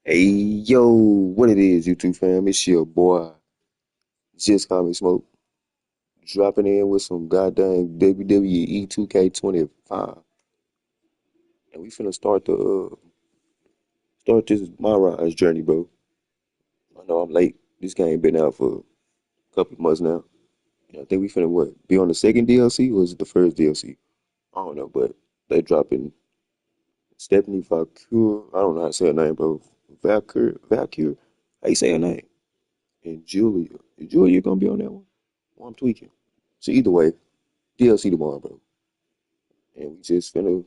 Hey, yo, what it is, YouTube fam? It's your boy, Just Call Me Smoke, dropping in with some goddamn WWE 2K25. And we finna start this MyRise journey, bro. I know I'm late. This game been out for a couple of months now. And I think we finna, be on the second DLC or is it the first DLC? I don't know, but they dropping Stephanie Valkyr. I don't know how to say her name, bro. Valkyr. How you say her name? And Julia. Is Julia gonna be on that one? Well, I'm tweaking. So either way, DLC tomorrow, bro. And we just finna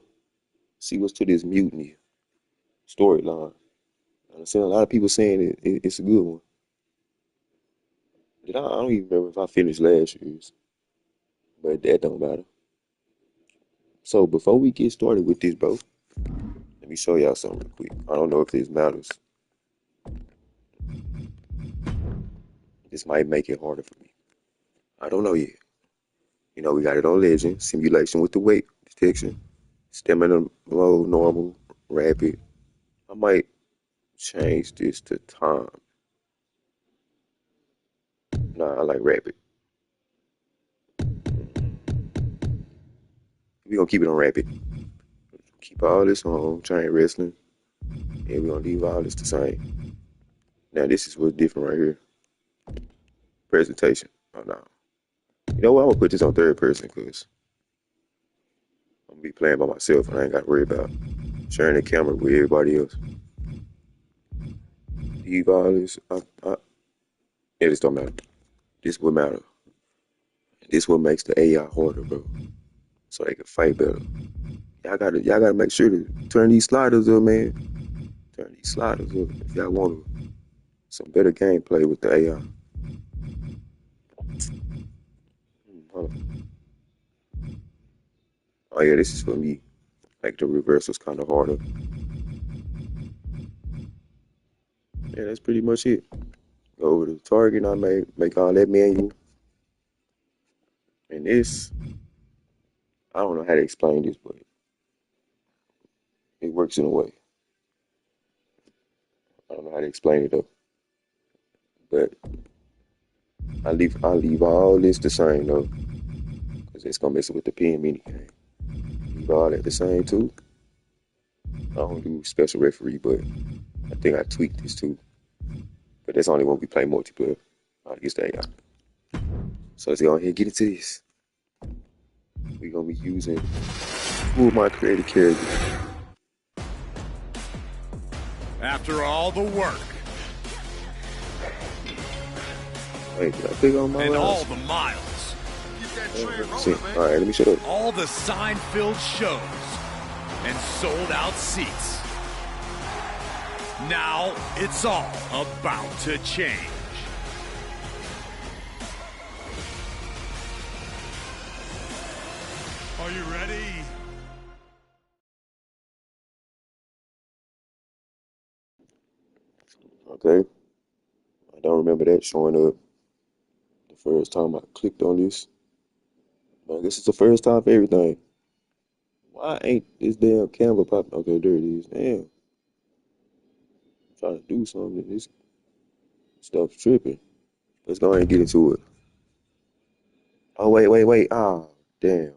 see what's to this mutiny storyline. I'm seeing a lot of people saying it's a good one. I don't even remember if I finished last year's, but that don't matter. So before we get started with this, bro, let me show y'all something real quick. I don't know if this matters. This might make it harder for me. I don't know yet. You know, we got it on Legend, simulation with the weight detection, stamina low, normal, rapid. I might change this to time. Nah, I like rapid. We're gonna keep it on rapid. Keep all this on chain wrestling. And we're gonna leave all this the same. Now this is what's different right here. Presentation. Oh no. You know what? I'm gonna put this on third person because I'm gonna be playing by myself and I ain't gotta worry about sharing the camera with everybody else. Leave all this. Yeah, this don't matter. This will matter. This what makes the AI harder, bro. So they can fight better. Y'all gotta make sure to turn these sliders up, man. Turn these sliders up if y'all want some better gameplay with the AI. Hold on. Oh yeah, this is for me. Like the reverse was kind of harder. Yeah, that's pretty much it. Go over to the target, I make all that manual. And this, I don't know how to explain this, but it works in a way. I don't know how to explain it though. But I leave all this the same though, because it's gonna mess with the pin mini game. Leave all that the same too. I don't do special referee, but I think I tweaked this too. But that's only when we play multiplayer. I guess that AI. So let's go ahead and get into this. We're gonna be using two of my creative characters. After all the work Wait, did I pick on my and last? all the miles, All right, let me shut up. all the sign-filled shows and sold-out seats, now it's all about to change. Are you ready? Okay, I don't remember that showing up the first time I clicked on this. But I guess it's the first time for everything. Why ain't this damn camera popping? Okay, there it is. Damn, I'm trying to do something. This stuff's tripping. Let's go ahead and get into it. Oh, wait. Ah, damn.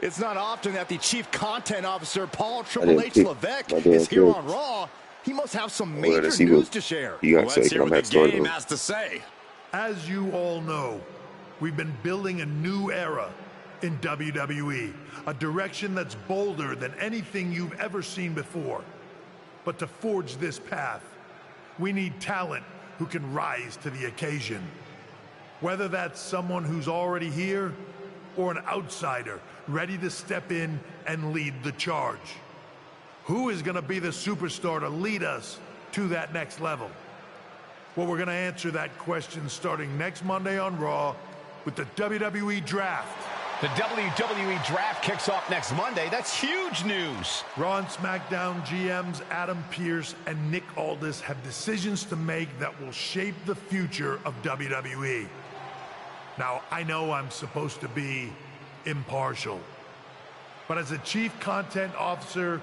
It's not often that the Chief Content Officer, Paul I Triple didn't H pick my Levesque, damn is here on characters. Raw. He must have some Well, major let's see news what to share. he got to say. Let's 'Cause hear I'm what gonna the have to start it game over. has to say. As you all know, we've been building a new era in WWE, a direction that's bolder than anything you've ever seen before. But to forge this path, we need talent who can rise to the occasion. Whether that's someone who's already here or an outsider ready to step in and lead the charge. Who is going to be the superstar to lead us to that next level? Well, we're going to answer that question starting next Monday on Raw with the WWE Draft. The WWE Draft kicks off next Monday. That's huge news. Raw and SmackDown GMs Adam Pearce and Nick Aldis have decisions to make that will shape the future of WWE. Now, I know I'm supposed to be impartial, but as a Chief Content Officer,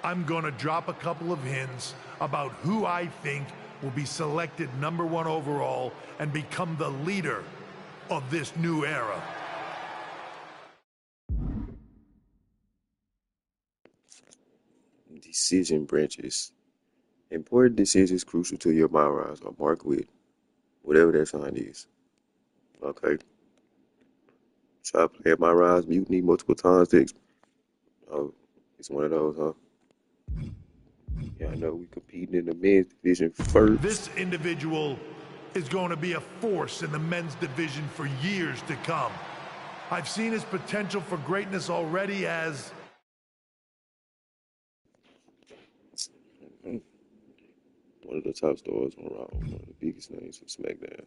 I'm gonna drop a couple of hints about who I think will be selected #1 overall and become the leader of this new era. Decision branches. Important decisions crucial to your MyRise are marked with whatever that sign is. Okay. Try to play at MyRise mutiny multiple times to oh, it's one of those, huh? Yeah, I know we competing in the men's division first. This individual is going to be a force in the men's division for years to come. I've seen his potential for greatness already as One of the top stars on Raw, one of the biggest names for SmackDown.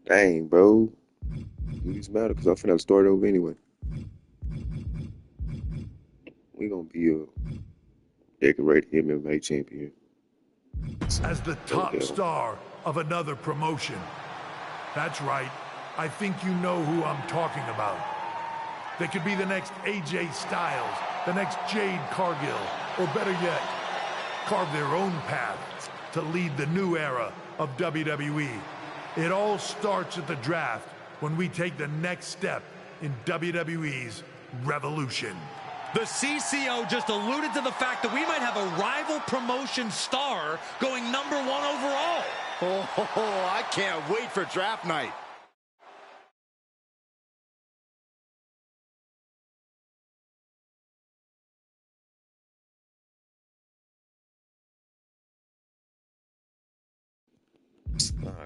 Dang, bro. Do this matter? Because I'm finna start over anyway. We gonna be a decorated MMA champion. as the top star of another promotion. That's right. I think you know who I'm talking about. They could be the next AJ Styles, the next Jade Cargill, or better yet, carve their own path to lead the new era of WWE. It all starts at the draft when we take the next step in WWE's revolution. The CCO just alluded to the fact that we might have a rival promotion star going #1 overall. Oh, I can't wait for draft night.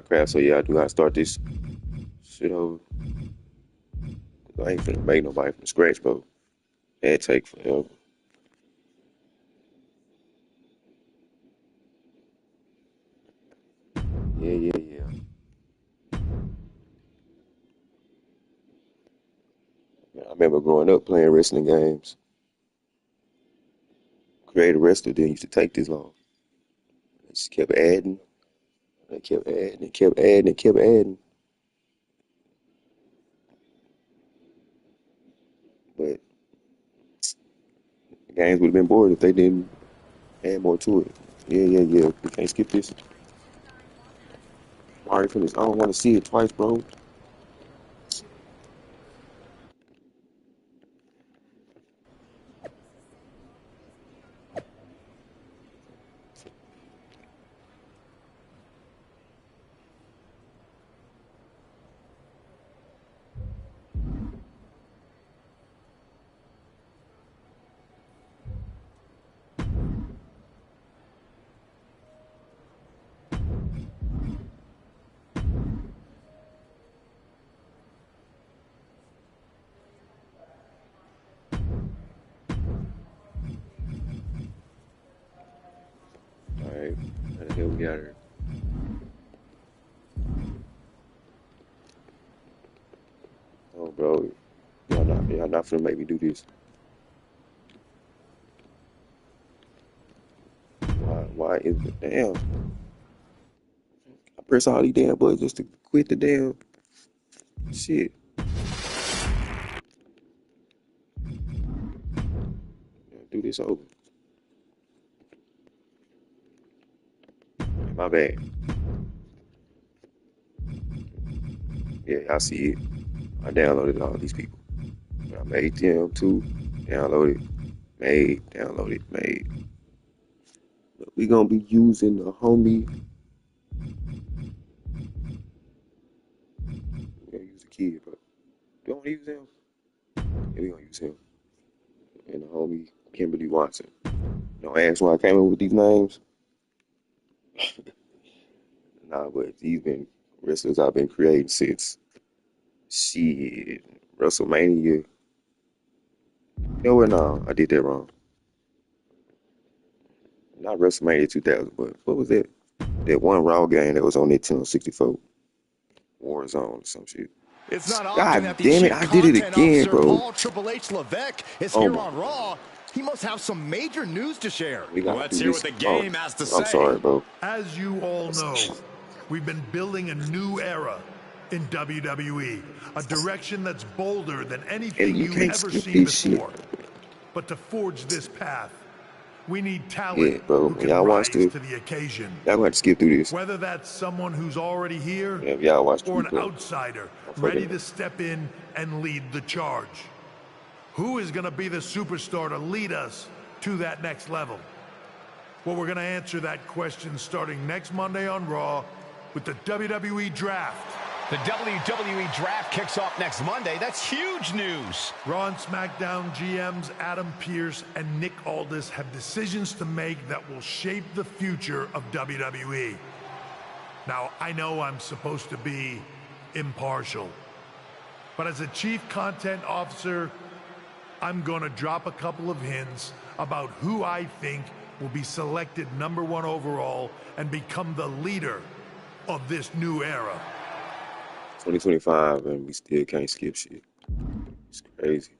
Crap, so yeah, I do gotta start this shit over. I ain't finna make nobody from scratch, bro. That'd take forever. Yeah. I remember growing up playing wrestling games. Create a wrestler didn't used to take this long. It just kept adding, and kept adding, and kept adding, and kept adding. But the games would have been bored if they didn't add more to it. Yeah. We can't skip this. I already finished. I don't want to see it twice, bro. All right, how the hell we got here? Oh, bro, y'all not finna make me do this. Why is it damn? I press all these damn buttons just to quit the damn shit. Do this over. My bad. Yeah, I see it. I downloaded all these people. I made them too. Downloaded, made, downloaded, made. But we gonna be using the homie. We gonna use the kid, but don't use him. Yeah, we gonna use him. And the homie Kimberly Watson. Don't ask why I came up with these names. Nah, but these been wrestlers I've been creating since shit WrestleMania. No, what? No, I did that wrong. Not WrestleMania 2000, but what was that? That one Raw game that was on Nintendo 64, Warzone or some shit. It's not often God that the damn it, chief I did it content again, officer, bro. Paul Triple H Levesque, is Oh here my on Raw. He must have some major news to share. We gotta Let's do hear this. what the game has to I'm say. sorry, bro. As you all know, we've been building a new era in WWE, a direction that's bolder than anything And you you've can't ever skip seen this shit. before. But to forge this path, we need talent Yeah, bro. who When can y'all watch rise the, to the occasion. y'all gonna have to skip through this. Whether that's someone who's already here Yeah, if y'all watch the or an replay. outsider I'm ready fucking to step in and lead the charge. Who is going to be the superstar to lead us to that next level? Well, we're going to answer that question starting next Monday on Raw with the WWE Draft. The WWE Draft kicks off next Monday. That's huge news. Raw and SmackDown GMs Adam Pearce and Nick Aldis have decisions to make that will shape the future of WWE. Now, I know I'm supposed to be impartial, but as a chief content officer, I'm going to drop a couple of hints about who I think will be selected #1 overall and become the leader of this new era. 2025, and we still can't skip shit. It's crazy.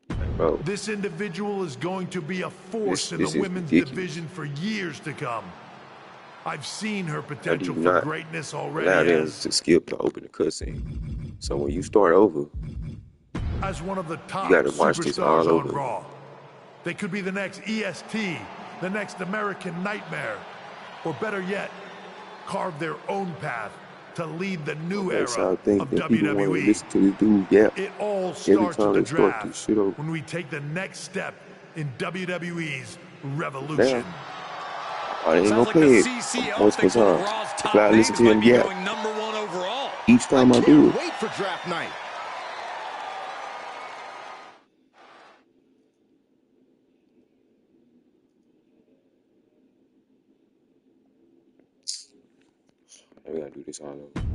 Like, bro, This individual is going to be a force in this the is women's ridiculous. division for years to come. I've seen her I do potential for not greatness allow already them to skip to open the cutscene. So when you start over, as one of the top gotta watch this superstars all on over. Raw. They could be the next EST, the next American Nightmare, or better yet, carve their own path to lead the new okay, era so I think of that people want to WWE. listen to this dude yap It all every starts time with the they start this draft shit over. when we take the next step in WWE's revolution. Damn. I ain't Sounds gonna like the play it CCO multiple thinks one of times. Raw's If top I listen names to might him be yap going #1 overall. each time I do Can't it, wait for draft night. we gotta do this all over.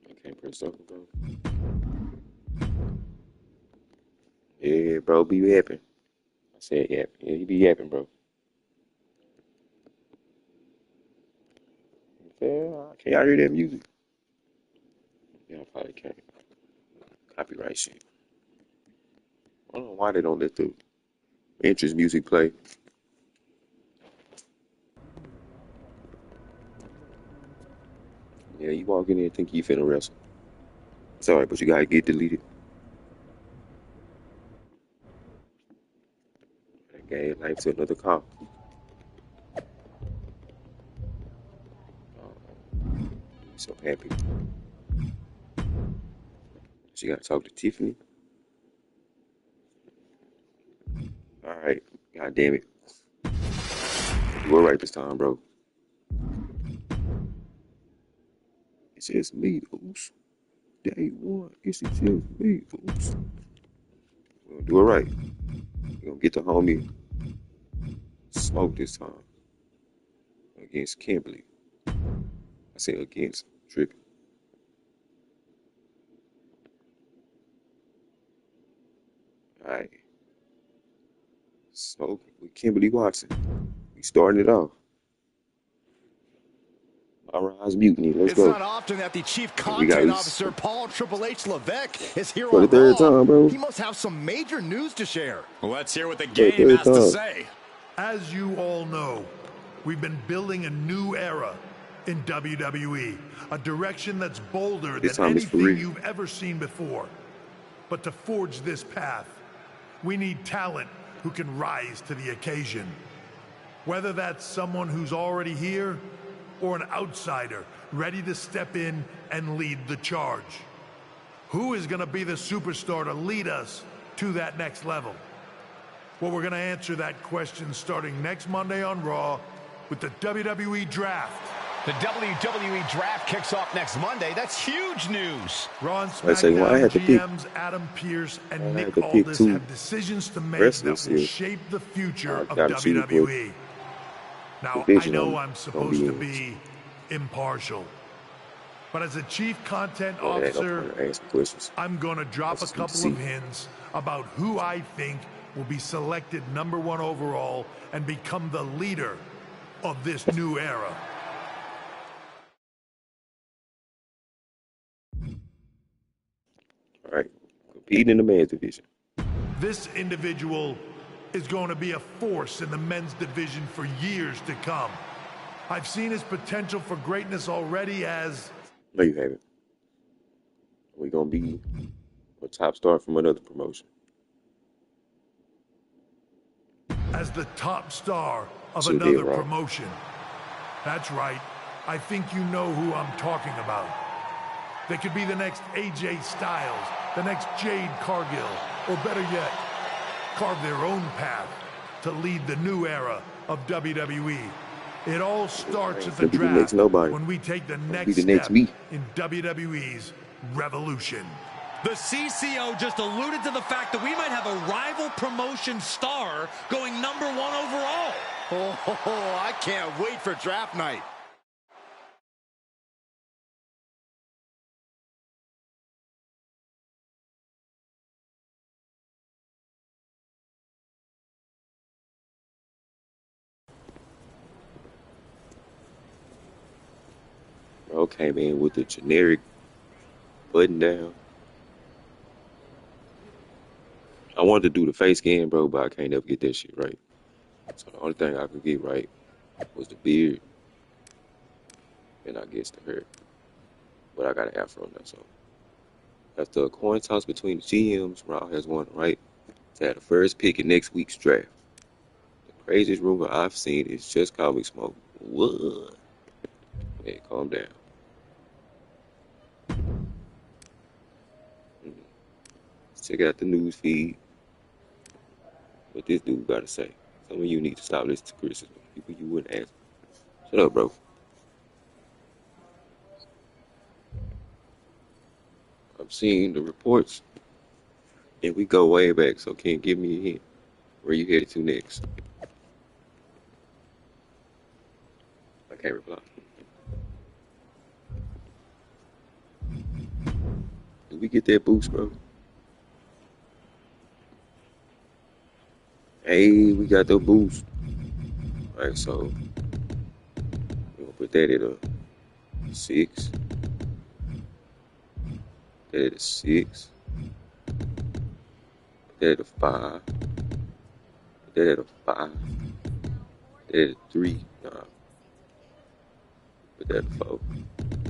I can't press over, bro. Yeah, bro, be yapping. I said yapping. Yeah, he be yapping, bro. Yeah, can y'all hear that music? Yeah, I probably can't. Copyright shit. I don't know why they don't let the entrance music play. Yeah, you walk in there and think you finna wrestle. It's alright, but you gotta get deleted. That gave life to another cop. So happy. She gotta talk to Tiffany. Alright, god damn it. You were right this time, bro. It's just me, oops. Day one, it's just me, oops. We're gonna do it right. We're gonna get the homie Smoke this time. Against Kimberly. I say against, tripping. Alright. Smoke with Kimberly Watson. We starting it off. MyRise Mutiny, let's It's go. not often that the chief We got content this officer, Paul Triple H Levesque, is here for the on third Raw. time, bro. He must have some major news to share. Let's hear what the For the game third has to time. say. As you all know, we've been building a new era in WWE, a direction that's bolder This than time it's for anything real. you've ever seen before. But to forge this path, we need talent who can rise to the occasion. Whether that's someone who's already here or an outsider ready to step in and lead the charge. Who is going to be the superstar to lead us to that next level? Well, we're going to answer that question starting next Monday on Raw with the WWE Draft. The WWE Draft kicks off next Monday. That's huge news. Raw and I say, well, I SmackDown had to pick- GMs Adam Pearce I and had Nick to pick Aldis two have decisions to make that wrestlers will here. shape the future I of gotta choose what WWE. Now, I division know I'm I'm supposed gonna to be be impartial, but as a chief content Oh, there ain't no officer, point in asking questions. I'm going to drop a Let's couple see. of hints about who I think will be selected #1 overall and become the leader of this new era. All right, competing in the men's division. This individual is going to be a force in the men's division for years to come. I've seen his potential for greatness already as... No, you haven't. We're going to be a top star from another promotion. As the top star of Sure did, another right? promotion. That's right. I think you know who I'm talking about. They could be the next AJ Styles, the next Jade Cargill, or better yet, carve their own path to lead the new era of WWE. It all starts at the Be the next draft nobody. when we take the Be next the next step me. in WWE's revolution. The CCO just alluded to the fact that we might have a rival promotion star going #1 overall. Oh, I can't wait for draft night. Bro came in with the generic button down. I wanted to do the face scan, bro, but I can't ever get that shit right. So the only thing I could get right was the beard, and I guess the hair. But I got an afro now, so. After a coin toss between the GMs, Raw has won the right to have the first pick in next week's draft. The craziest rumor I've seen is just comic smoke. What? Hey, calm down. Let's check out the news feed. What this dude got to say. Some of you need to stop listening to criticism. People you wouldn't ask. Shut up, bro. I'm seeing the reports, and we go way back, so can't give me a hint. Where you headed to next? I can't reply. Did we get that boost, bro? Hey, we got the boost. Alright, so we're gonna put that at a 6. Put that at a 6. Put that at a 5. Put that at a 5. Put that at a 3. Nah. Put that at a 4.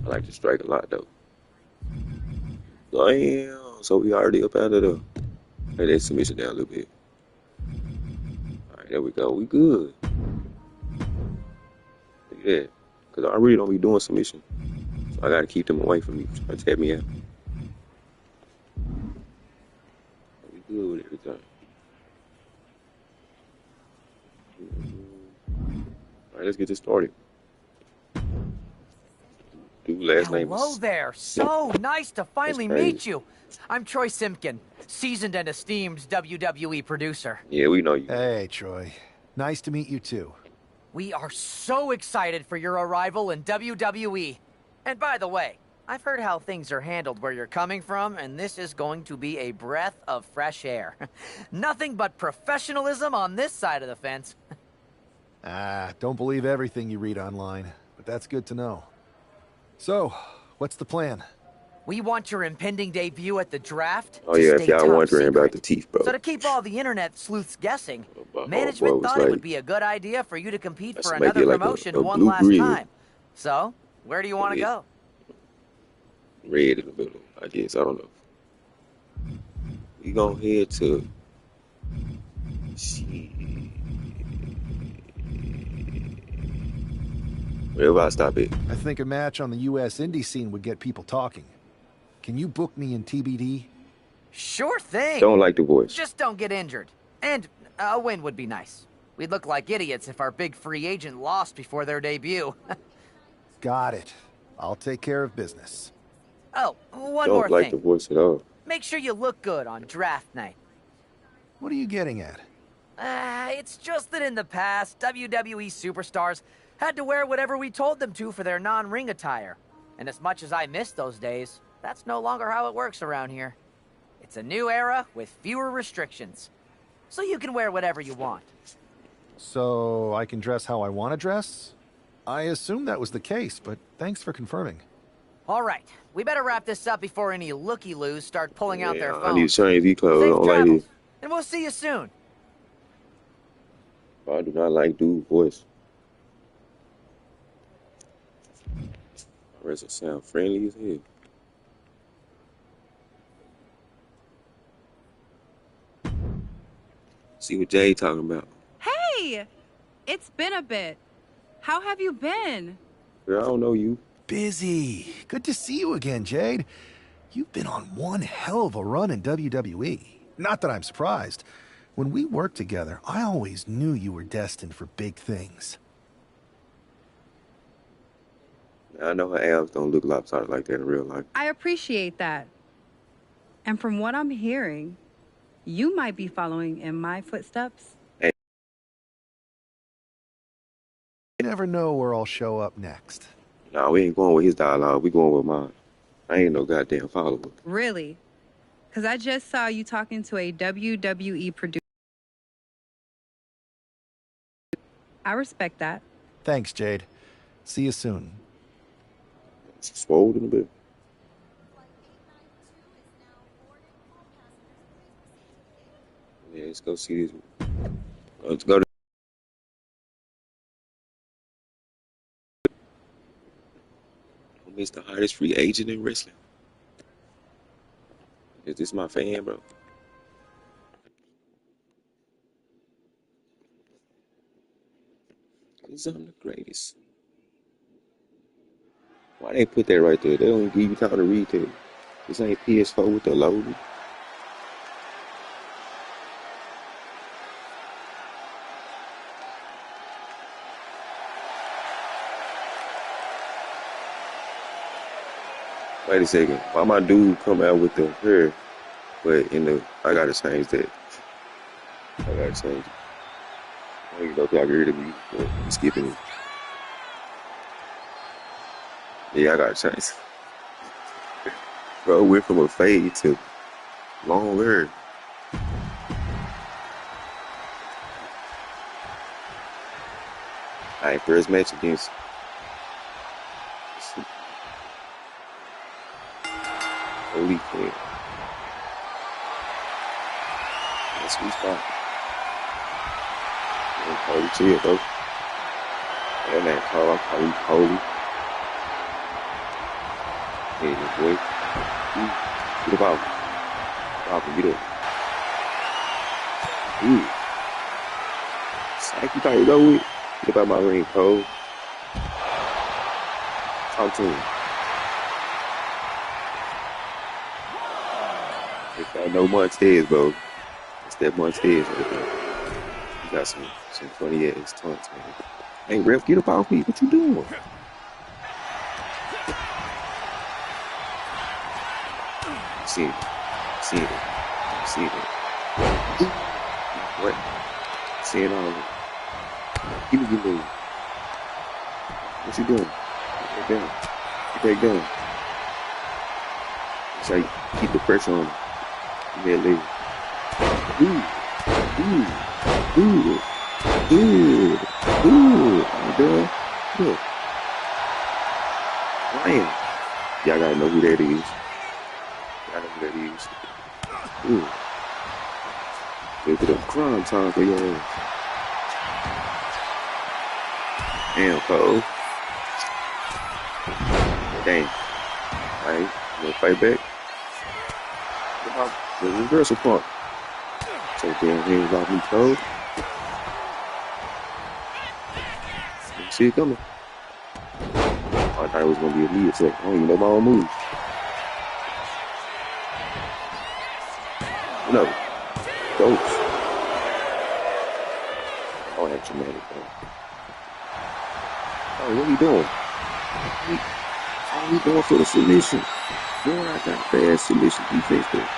I like to strike a lot though. Damn. So we already up out of the. Hey, that submission down a little bit. Alright, there we go. We good. Look at that. Because I really don't be doing submission. So I gotta keep them away from me. Try to tap me out. We good with everything. Alright, let's get this started. Dude, last name Hello is there. So nice to finally crazy. meet you. I'm Troy Simpkin, seasoned and esteemed WWE producer. Yeah, we know you. Hey, Troy. Nice to meet you, too. We are so excited for your arrival in WWE. And by the way, I've heard how things are handled where you're coming from, and this is going to be a breath of fresh air. Nothing but professionalism on this side of the fence. Don't believe everything you read online, but that's good to know. So, what's the plan? We want your impending debut at the draft. Oh yeah, if stay y'all top wondering about secret. the teeth, bro. So to keep all the internet sleuths guessing, My management homeboy was thought it would like, be a good idea for you to compete let's for make another it like promotion a one blue last grid. time. So, where do you want to Yeah. go? Red in the middle, I guess. I don't know. We gonna head to shit. Wherever I stop at. I think a match on the U.S. indie scene would get people talking. Can you book me in TBD? Sure thing. Don't like the voice. Just don't get injured. And a win would be nice. We'd look like idiots if our big free agent lost before their debut. Got it. I'll take care of business. Oh, one Don't more like the thing. voice at all. Make sure you look good on draft night. What are you getting at? It's just that in the past, WWE superstars had to wear whatever we told them to for their non-ring attire. And as much as I miss those days, that's no longer how it works around here. It's a new era with fewer restrictions. So you can wear whatever you want. So, I can dress how I want to dress? I assumed that was the case, but thanks for confirming. All right, we better wrap this up before any looky-loos start pulling out their Yeah, I need to phones. change these clothes. I Safe don't like travels, this. and we'll see you soon. I do not like dude voice. Rest sound friendly as hell. See what Jay talking about. Hey! It's been a bit. How have you been? Girl, I don't know you. Busy. Good to see you again, Jade. You've been on one hell of a run in WWE. Not that I'm surprised. When we worked together, I always knew you were destined for big things. I know her abs don't look lopsided like that in real life. I appreciate that. And from what I'm hearing, you might be following in my footsteps. Hey, You never know where I'll show up next. nah, we ain't going with his dialogue. We going with mine. I ain't no goddamn follower. Really? Because I just saw you talking to a WWE producer. I respect that. Thanks, Jade. See you soon. It's swollen a bit. Yeah, let's go see this. Let's go to Mr. Hottest free agent in wrestling. Is this my fan, bro? Cause I'm the greatest. Why they put that right there? They don't give you time to read that. This ain't PS4 with the loading. Wait a second. Why my dude come out with the hair, but in the I gotta change that. I gotta change it. I don't even know if y'all can hear me, but I'm skipping it. Yeah, I gotta change it. Bro, went from a fade to long hair. Alright, first match against Holy King. That's sweet spot. Man, Holy chill, bro. Yeah, man, Carl, Holy. Yeah, boy. Get up out. Pop him, get up. Ooh. Psych, you thought you go with? Get up out my ring, Cole. Talk to him. If I know Montez, bro, it's that Montez right there. You got some funny ass taunts, man. Hey, ref, get up off me. What you doing? See it. See it. See it. What? See it all. Give me your move. What you doing? Get back down. Get back down. That's how you keep the pressure on him. Give me that leg. Good. Look. Lion. Y'all gotta know who that is. Y'all know who that is. Ooh. Look at the crime time for your ass. Damn, Cole. Dang. Alright, you wanna fight back? The reversal part. So damn hands off me, Cole. See it coming. I thought it was gonna be a knee attack. I don't even know my own moves. No. Ghost. Oh, that's dramatic, bro. Oh, what are you doing? He going for the submission. Boy, I got bad submission defense there.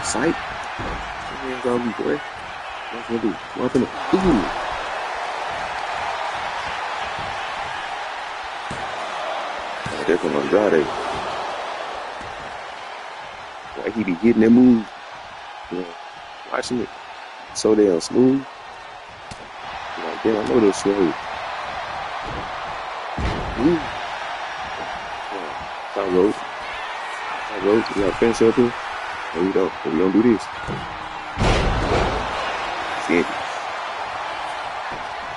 Sight. Hands on me, boy. What's gonna do? What's gonna do? Ooh. Oh, there from Andrade. Why he be getting that move? You know, watching it so damn smooth. You're like, damn, I know this slow. Ooh. Top rope. Top rope. We got a finish up here. There we go. But we don't do this. See it.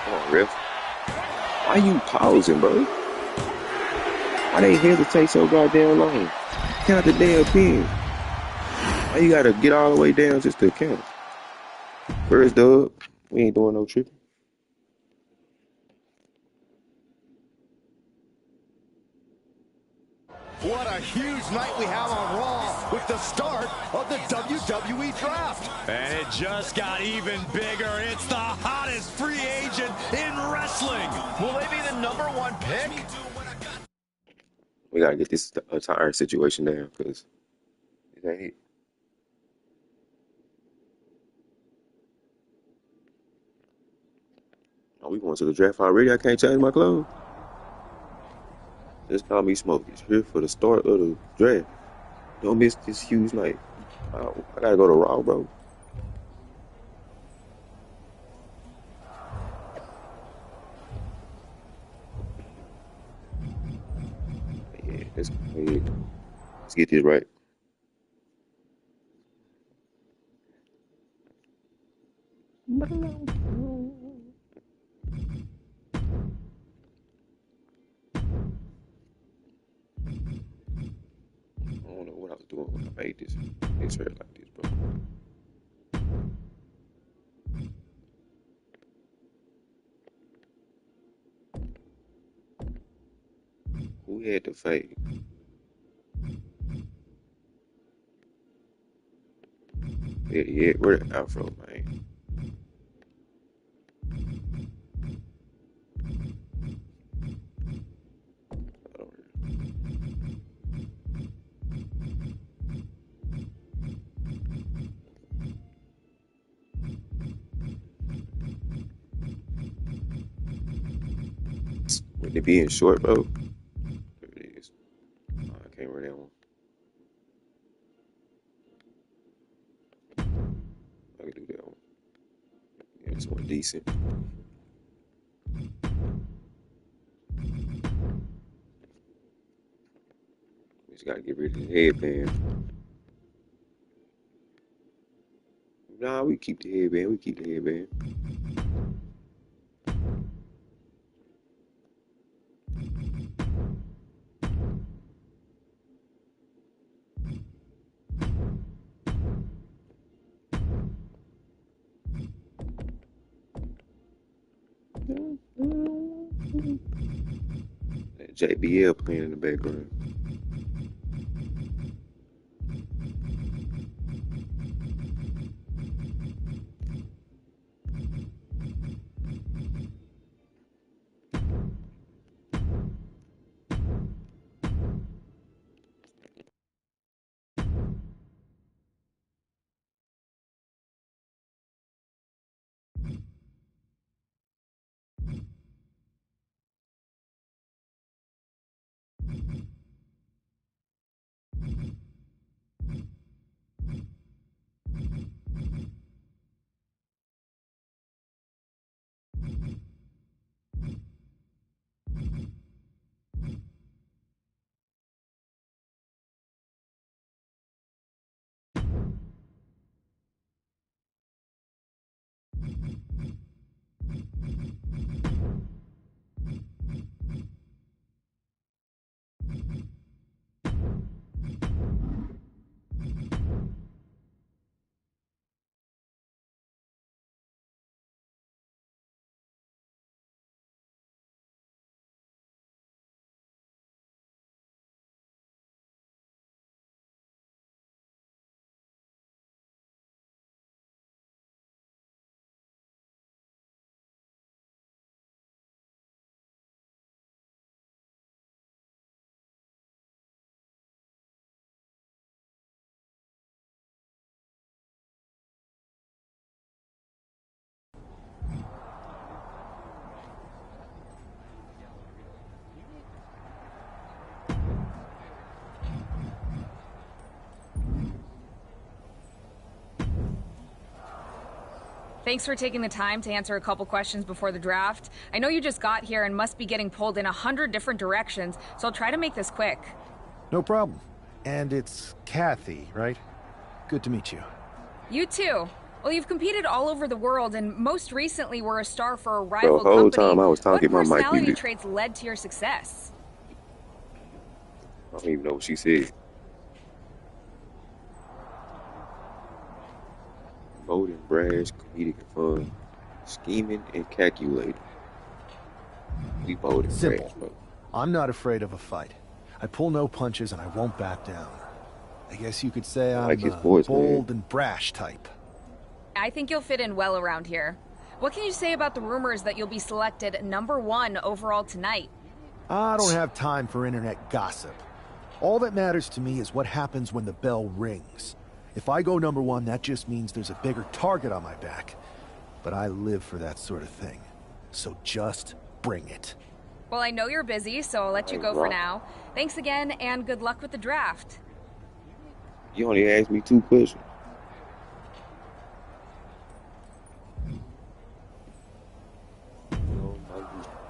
Come on, ref. Why you pausing, bro? Why they hesitate so goddamn long? Count the damn pin. Why you gotta get all the way down just to count? First dub. We ain't doing no tripping. What a huge night we have on Raw with the start of the WWE Draft. And it just got even bigger. It's the hottest free agent in wrestling. Will they be the #1 pick? We gotta get this attire situation down because it ain't it. Oh, we going to the draft already? I can't change my clothes. Just call me Smokey. Here for the start of the draft. Don't miss this huge night. I gotta go to Raw, bro. Yeah, let's get this right. I don't know what I was doing when I made this hair like this, bro. Who had the fade? Yeah, where the afro, man? I don't know. With it being short, bro. There it is. Oh, I can't wear that one. I can do that one. Yeah, this one decent. We just gotta get rid of the headband. Nah, we keep the headband. We keep the headband. That JBL playing in the background. Thanks for taking the time to answer a couple questions before the draft. I know you just got here and must be getting pulled in 100 different directions, so I'll try to make this quick. No problem. And it's Kathy, right? Good to meet you. You too. Well, you've competed all over the world, and most recently were a star for a The rival whole company. time I was What talking, my mic personality muted. traits led to your success? I don't even know what she said. Bold and brash, comedic and fun, scheming and calculating. We bold and brash, Simple. bro. I'm not afraid of a fight. I pull no punches and I won't back down. I guess you could say I I'm like his a voice, bold man. and brash type. I think you'll fit in well around here. What can you say about the rumors that you'll be selected #1 overall tonight? I don't have time for internet gossip. All that matters to me is what happens when the bell rings. If I go #1, that just means there's a bigger target on my back. But I live for that sort of thing. So just bring it. Well, I know you're busy, so I'll let you go for now. Thanks again, and good luck with the draft. You only asked me 2 questions.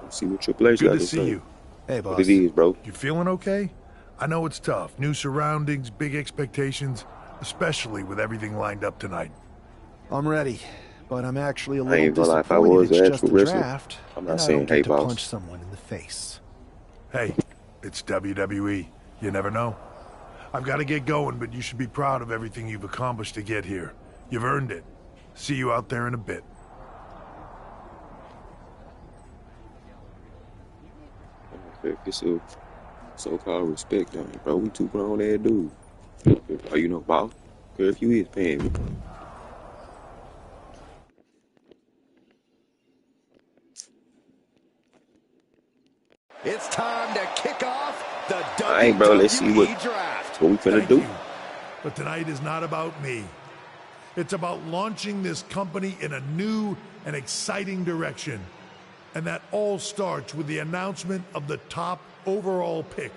Let's see what Triple H got Good to to see say. you. Hey, What boss. it is, bro. You feeling okay? I know it's tough. New surroundings, big expectations, especially with everything lined up tonight. I'm ready, but I'm actually a I little ain't gonna lie, if I disappointed was it's an just actual a wrestler, draft, I'm not and I saying, don't hey, get to boss. punch someone in the face. Hey, it's WWE. You never know. I've got to get going, but you should be proud of everything you've accomplished to get here. You've earned it. See you out there in a bit. It's a so-called respect on it, bro. We 2 grown-ass dudes. Oh, you know, boss. Curfew is paying me. It's time to kick off the Alright, bro, let's see WWE Draft. what we finna Thank do. you. But tonight is not about me. It's about launching this company in a new and exciting direction. And that all starts with the announcement of the top overall pick.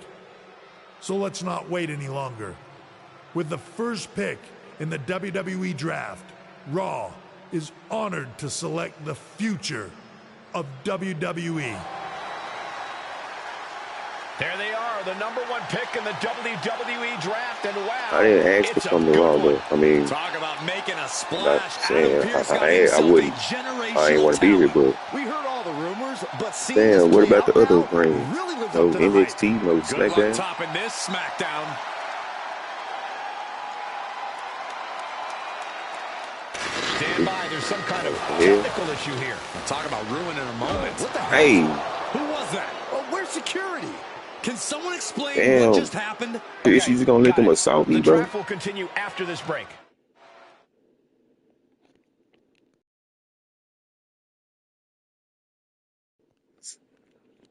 So let's not wait any longer. With the first pick in the WWE Draft, Raw is honored to select the future of WWE. There they are, the #1 pick in the WWE Draft, and wow, I didn't ask for it's a something good wrong, one. but I mean, Talk about making a I'm not splash. saying Adam Pearce got I himself a wouldn't. I ain't generational want to be here, talent. but We heard all the rumors, but seeing this damn, what play about the out other now brands? really lives No up to the hype. NXT, no Good luck SmackDown. topping this SmackDown. Stand by. There's some kind of technical issue here. Talk about ruining a moment. What the hell? Hey, Who was that? Oh, where's security? Can someone explain damn. what just happened? Is she just gonna let them assault me, The bro? draft will continue after this break.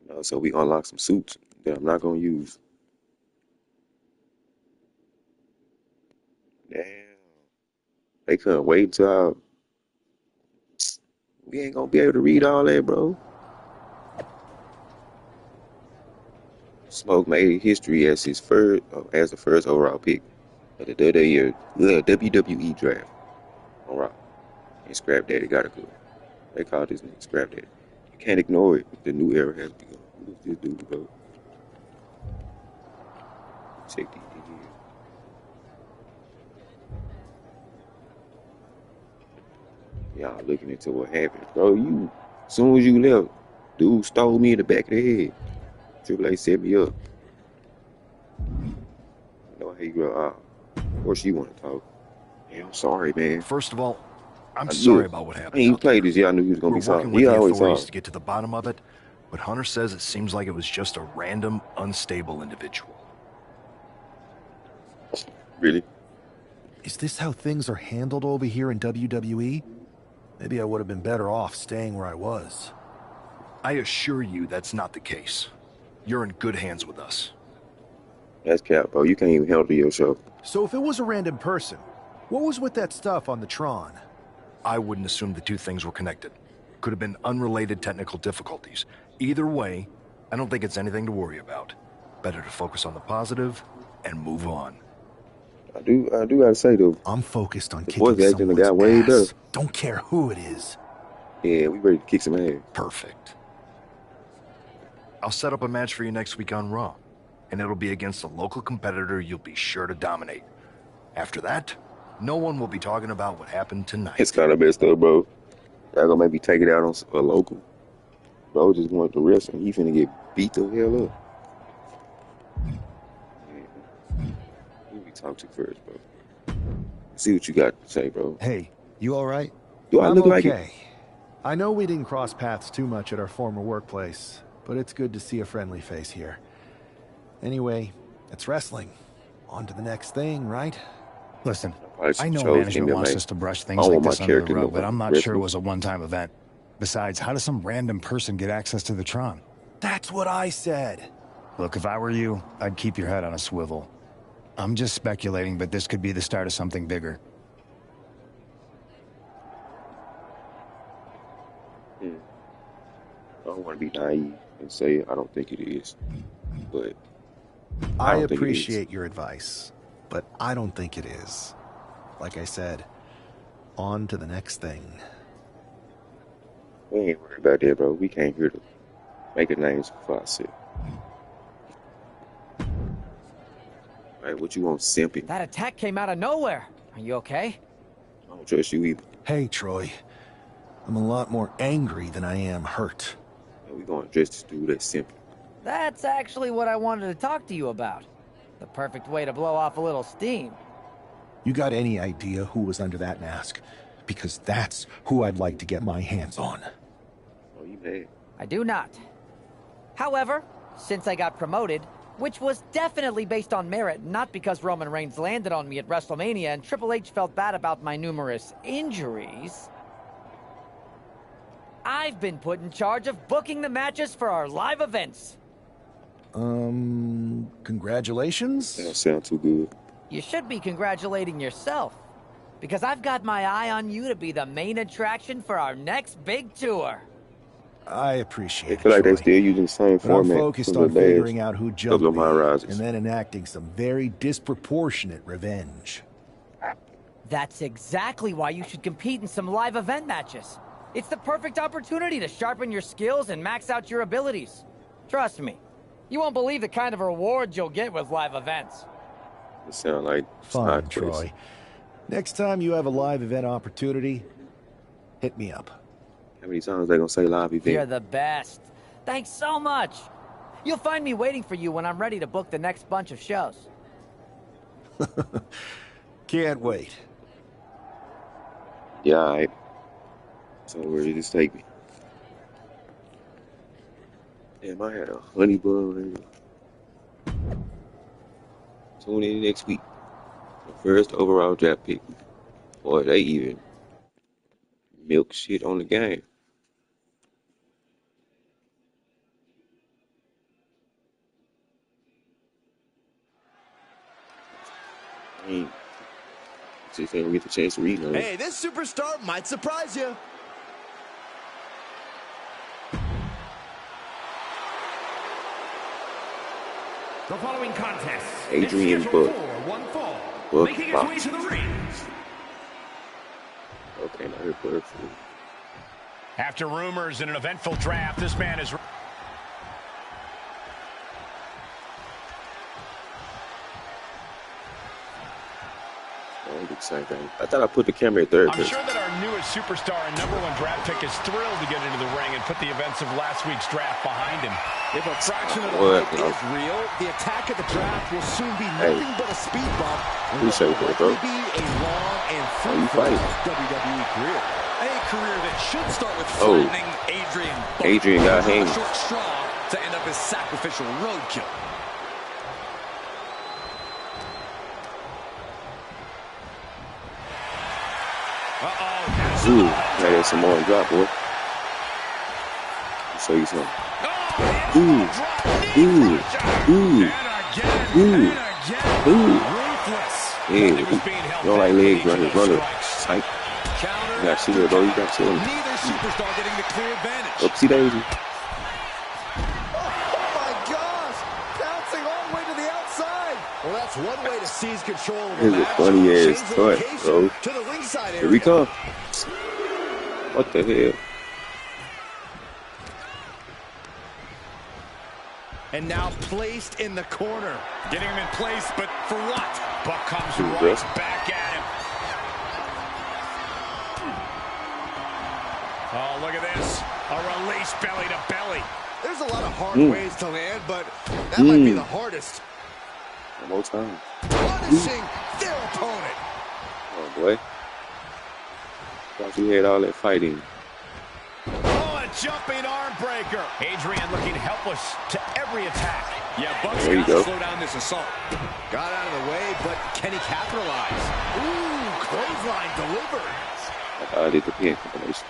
No, so we unlock some suits that I'm not gonna use. Damn, they couldn't wait till we ain't gonna be able to read all that, bro. Smoke made history as his first, as the first overall pick of the WWE draft. All right, and Scrap Daddy got a good. They call this nigga Scrap Daddy. You can't ignore it. The new era has begun. Who's this dude, bro? Check these niggas. Y'all looking into what happened, bro. As soon as you left, dude stole me in the back of the head. Triple H set me up. I know how you grow up. Of course you want to talk. Yeah, I'm sorry, man. First of all, I'm I sorry knew- about what I happened. ain't even out there. played this. Yeah, I knew he was gonna We're be sorry. working He with the always authorities sorry. to get to the bottom of it, but Hunter says it seems like it was just a random, unstable individual. Really? Is this how things are handled over here in WWE? Maybe I would have been better off staying where I was. I assure you that's not the case. You're in good hands with us. That's cap, bro. You can't even handle yourself. So if it was a random person, what was with that stuff on the Tron? I wouldn't assume the two things were connected. Could have been unrelated technical difficulties. Either way, I don't think it's anything to worry about. Better to focus on the positive and move on. I do gotta say though, I'm focused on the kicking voice acting someone's got way better. ass. Don't care who it is. Yeah, we ready to kick some ass. Perfect. I'll set up a match for you next week on Raw. and it'll be against a local competitor you'll be sure to dominate. After that, no one will be talking about what happened tonight. It's kind of messed up, bro. Y'all gonna make me take it out on a local. Bro just going to wrestling. He finna get beat the hell up. Who we talk to first, bro? See what you got to say, bro. Hey, you all right? Do I look like it? Okay. I know we didn't cross paths too much at our former workplace, but it's good to see a friendly face here. Anyway, it's wrestling. On to the next thing, right? Listen, Probably I know chose management MMA. wants us to brush I things don't like want my this under the character to rug, look but like I'm not wrestling. sure it was a one-time event. Besides, how does some random person get access to the Tron? That's what I said. Look, if I were you, I'd keep your head on a swivel. I'm just speculating, but this could be the start of something bigger. I don't want to be naive and say I don't think it is, but I don't think it is. appreciate your advice, but I don't think it is. Like I said, on to the next thing. We ain't worried about that, bro. We came here to make a name for ourselves. Alright, what you want, simping? That attack came out of nowhere. Are you okay? I don't trust you either. Hey, Troy. I'm a lot more angry than I am hurt. We gonna address this dude that's simping. That's actually what I wanted to talk to you about. The perfect way to blow off a little steam. You got any idea who was under that mask? Because that's who I'd like to get my hands on. Oh, you mad? I do not. However, since I got promoted, which was definitely based on merit, not because Roman Reigns landed on me at WrestleMania and Triple H felt bad about my numerous injuries, I've been put in charge of booking the matches for our live events. Congratulations? That don't sound too good. You should be congratulating yourself, because I've got my eye on you to be the main attraction for our next big tour. I appreciate I it, feel like Troy. they still using the same But I'm format focused from on the figuring last out who jumped couple of me, MyRises. and then enacting some very disproportionate revenge. That's exactly why you should compete in some live event matches. It's the perfect opportunity to sharpen your skills and max out your abilities. Trust me, you won't believe the kind of rewards you'll get with live events. It sound like Fine, side Troy. quest. Next time you have a live event opportunity, hit me up. How many times they gonna say live event? You're the best. Thanks so much. You'll find me waiting for you when I'm ready to book the next bunch of shows. Can't wait. Yeah, alright. So where did this take me? Damn, I had a honey bun. Tune in next week. The first overall draft pick. Boy, they even milk shit on the game. I ain't just ain't get the chance to read none. Hey, this superstar might surprise you. The following contest Adrian is scheduled Buck. for one fall. Buck Making his Box. way to the ring. Okay, now here for it. After rumors in an eventful draft, this man is... I do the same thing. I thought I put the camera at third. I'm sure that our newest superstar and #1 draft pick is thrilled to get into the ring and put the events of last week's draft behind him. If a fraction of the What? hype is real, the attack at the draft will soon be Hey. nothing but a speed bump. And Appreciate what will that, bro. likely be a long and you fruitful fighting? WWE career. A career that should start with Oh. flattening Adrian Buck. Adrian got A hanged. short straw to end up as sacrificial roadkill. Ooh, now there's some more drop, boy. I'll show you something. Ooh, ooh, ooh, ooh, ooh. Yeah, you don't like legs right here, brother. Tight. You got to see it, bro. You got to see it. Neither superstar getting the clear advantage. Oopsie daisy. Oh my gosh! Bouncing all the way to the outside. Well, that's one way to seize control of the This is a match. funny ass Change the stunt, location bro. to the ringside area. Here we come. What the hell? And now placed in the corner. Getting him in place, but for what? Buck comes Ooh, right back at him. Oh, look at this. A release belly to belly. There's a lot of hard ways to land, but that might be the hardest. One more time. Punishing their opponent. Oh, boy. Thought you had all that fighting. Oh, a jumping arm breaker. Adrian looking helpless to every attack. Yeah, Buck's There you got to go. slow down this assault. Got out of the way, but can he capitalize? Ooh, clothesline delivered. I did the pin combination.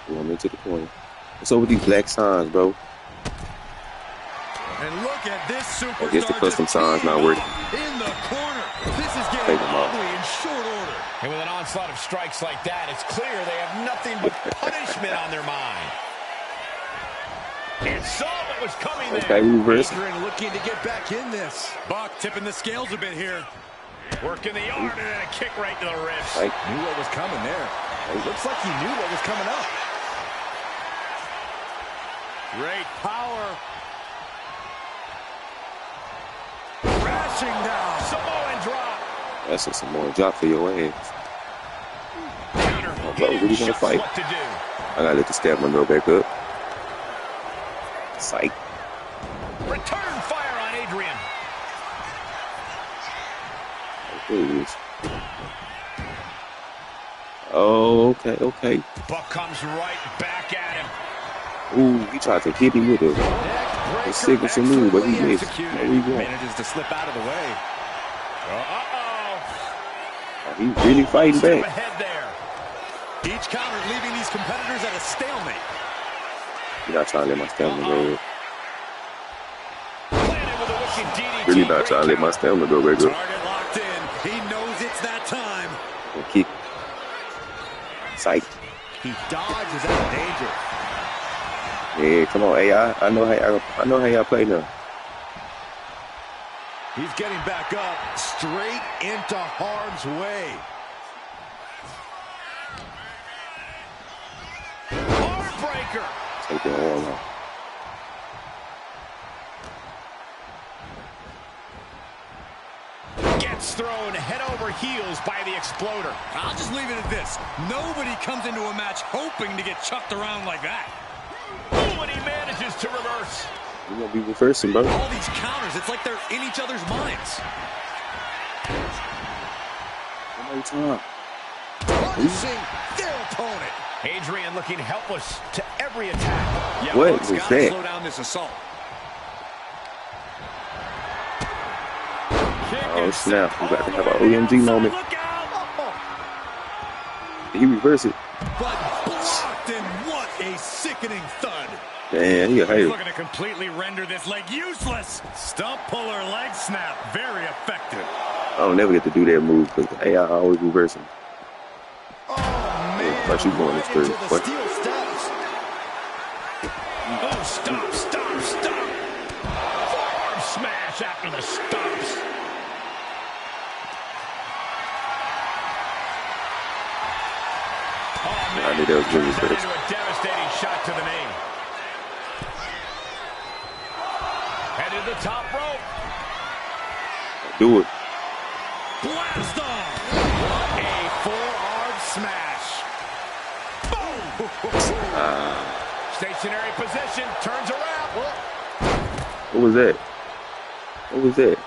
Threw him into the corner. What's up with these black signs, bro? And look at this superstar. I guess the custom signs not working. In the corner. This is Take getting them off. ugly in short order. And with an onslaught of strikes like that, it's clear they have nothing but punishment on their mind. And saw what was coming there. Okay, reverse. Adrian looking to get back in this. Buck tipping the scales a bit here. Working the arm and then a kick right to the ribs. Right. Knew what was coming there. Looks like he knew what was coming up. Great power. Crashing down. Samoan drop. That's a Samoan drop for your ass. Counter. Oh, bro, really gonna Just fight? what to do. I gotta let the stamina go back up. Psych. Return fire on Adrian. There it is. Oh, okay. Buck comes right back at him. Ooh, he tried to hit me with a signature move, but he missed. Executed. There we go. Manages to slip out of the way. Uh-oh. He's really fighting Step back. ahead there. Each counter leaving these competitors at a stalemate. You're not trying to let my stamina go. Planted with a wicked DDT. Really not trying to let my stamina go back up. Target locked in. He knows it's that time. And kick. Psych. He dodges out of danger. Yeah, come on, AI. I know how y'all play now. He's getting back up, straight into harm's way. Heartbreaker. Take that arm off. Gets thrown head over heels by the exploder. I'll just leave it at this. Nobody comes into a match hoping to get chucked around like that. Ooh, and he manages to reverse. You're gonna be reversing, bro. All these counters, it's like they're in each other's minds. One more time. Punishing their opponent. Adrian looking helpless to every attack. Yeah, What Buck's was gotta that? slow down this assault. Oh, snap. We got to have an OMG moment. Look out! Did he reverse it? But blocked, and what a sickening thud. Man, he a He's hater. looking to completely render this leg useless. Stump puller leg snap. Very effective. I don't never get to do that move because AI always reversing. Oh, man. Thought you going right this third. into the What? steel steps. Oh, stop. Forearm smash after the stomps. Oh, man. I knew that was good Turns that reverse. into a devastating shot to the knee. Headed to the top rope. Do it. Blast off. A forearm smash. Stationary position. Turns around. What was that? What was that?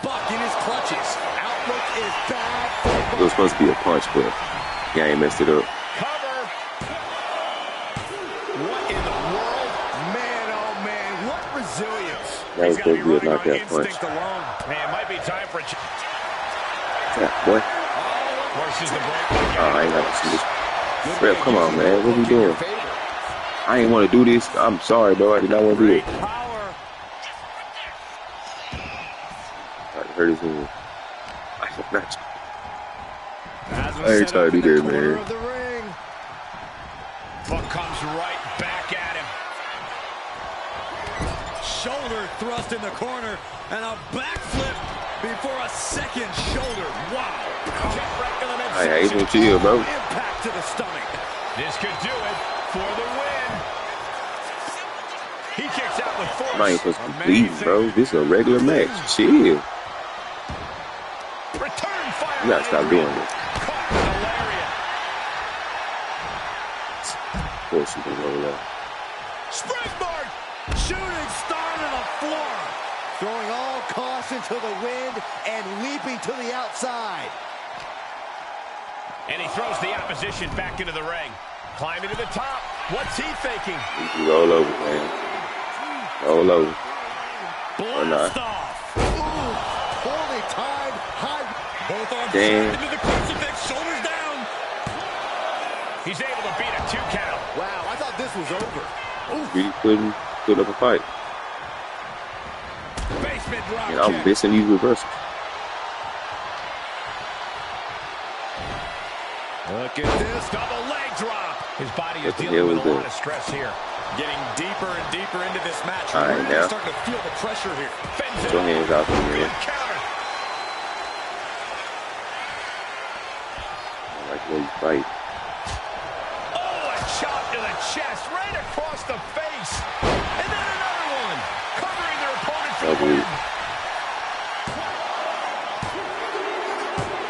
Buck in his clutches. Outlook is bad for It was supposed to be a punch, but he ain't messed it up. Cover. What in the world? Man, oh man, what resilience. That was He's gotta supposed to be a running on knockout punch. instinct alone. Man, it might be time for a Yeah, boy. forces the break. Oh, I ain't got to see this. Rep, come on, man. What we doing? I ain't want to do this. I'm sorry, bro. I did not want to do it. Great power. I hurt his hand. Has him I ain't set trying up to in do the that, corner man. of the ring. Buck comes right back at him. Shoulder thrust in the corner and a backflip before a second shoulder. Wow. Check right to the Hey, midsection. he's gonna chill, bro. Impact to the stomach. This could do it for the win. He kicks out with force. I'm not even supposed to be bleeding, bro. This is a regular match. Chill. You Return fire. gotta stop doing this. Caught with a lariat. Of course you can roll out. Springboard. Shooting star to the floor. Throwing all caution to the wind and leaping to the outside. And he throws the opposition back into the ring. Climbing to the top. What's he thinking? You can roll over, man. Roll over. Or not. Blast off. Poorly timed high. Both arms Damn. into the crucifix. Shoulders down. He's able to beat a 2 count. Wow, I thought this was over. Really put up a fight. Basement drop And I'm kick. missing these reversals. Look at this double leg drop. His body is What the dealing hell with was a lot that? of stress here. Getting deeper and deeper into this match. All right, Really now. starting to feel the pressure here. Fends Put it your off. hands out there, man. Good counter. I like the way you fight. Oh, a chop to the chest, right across the face. And then another one. Covering their opponent for the Ugly. win.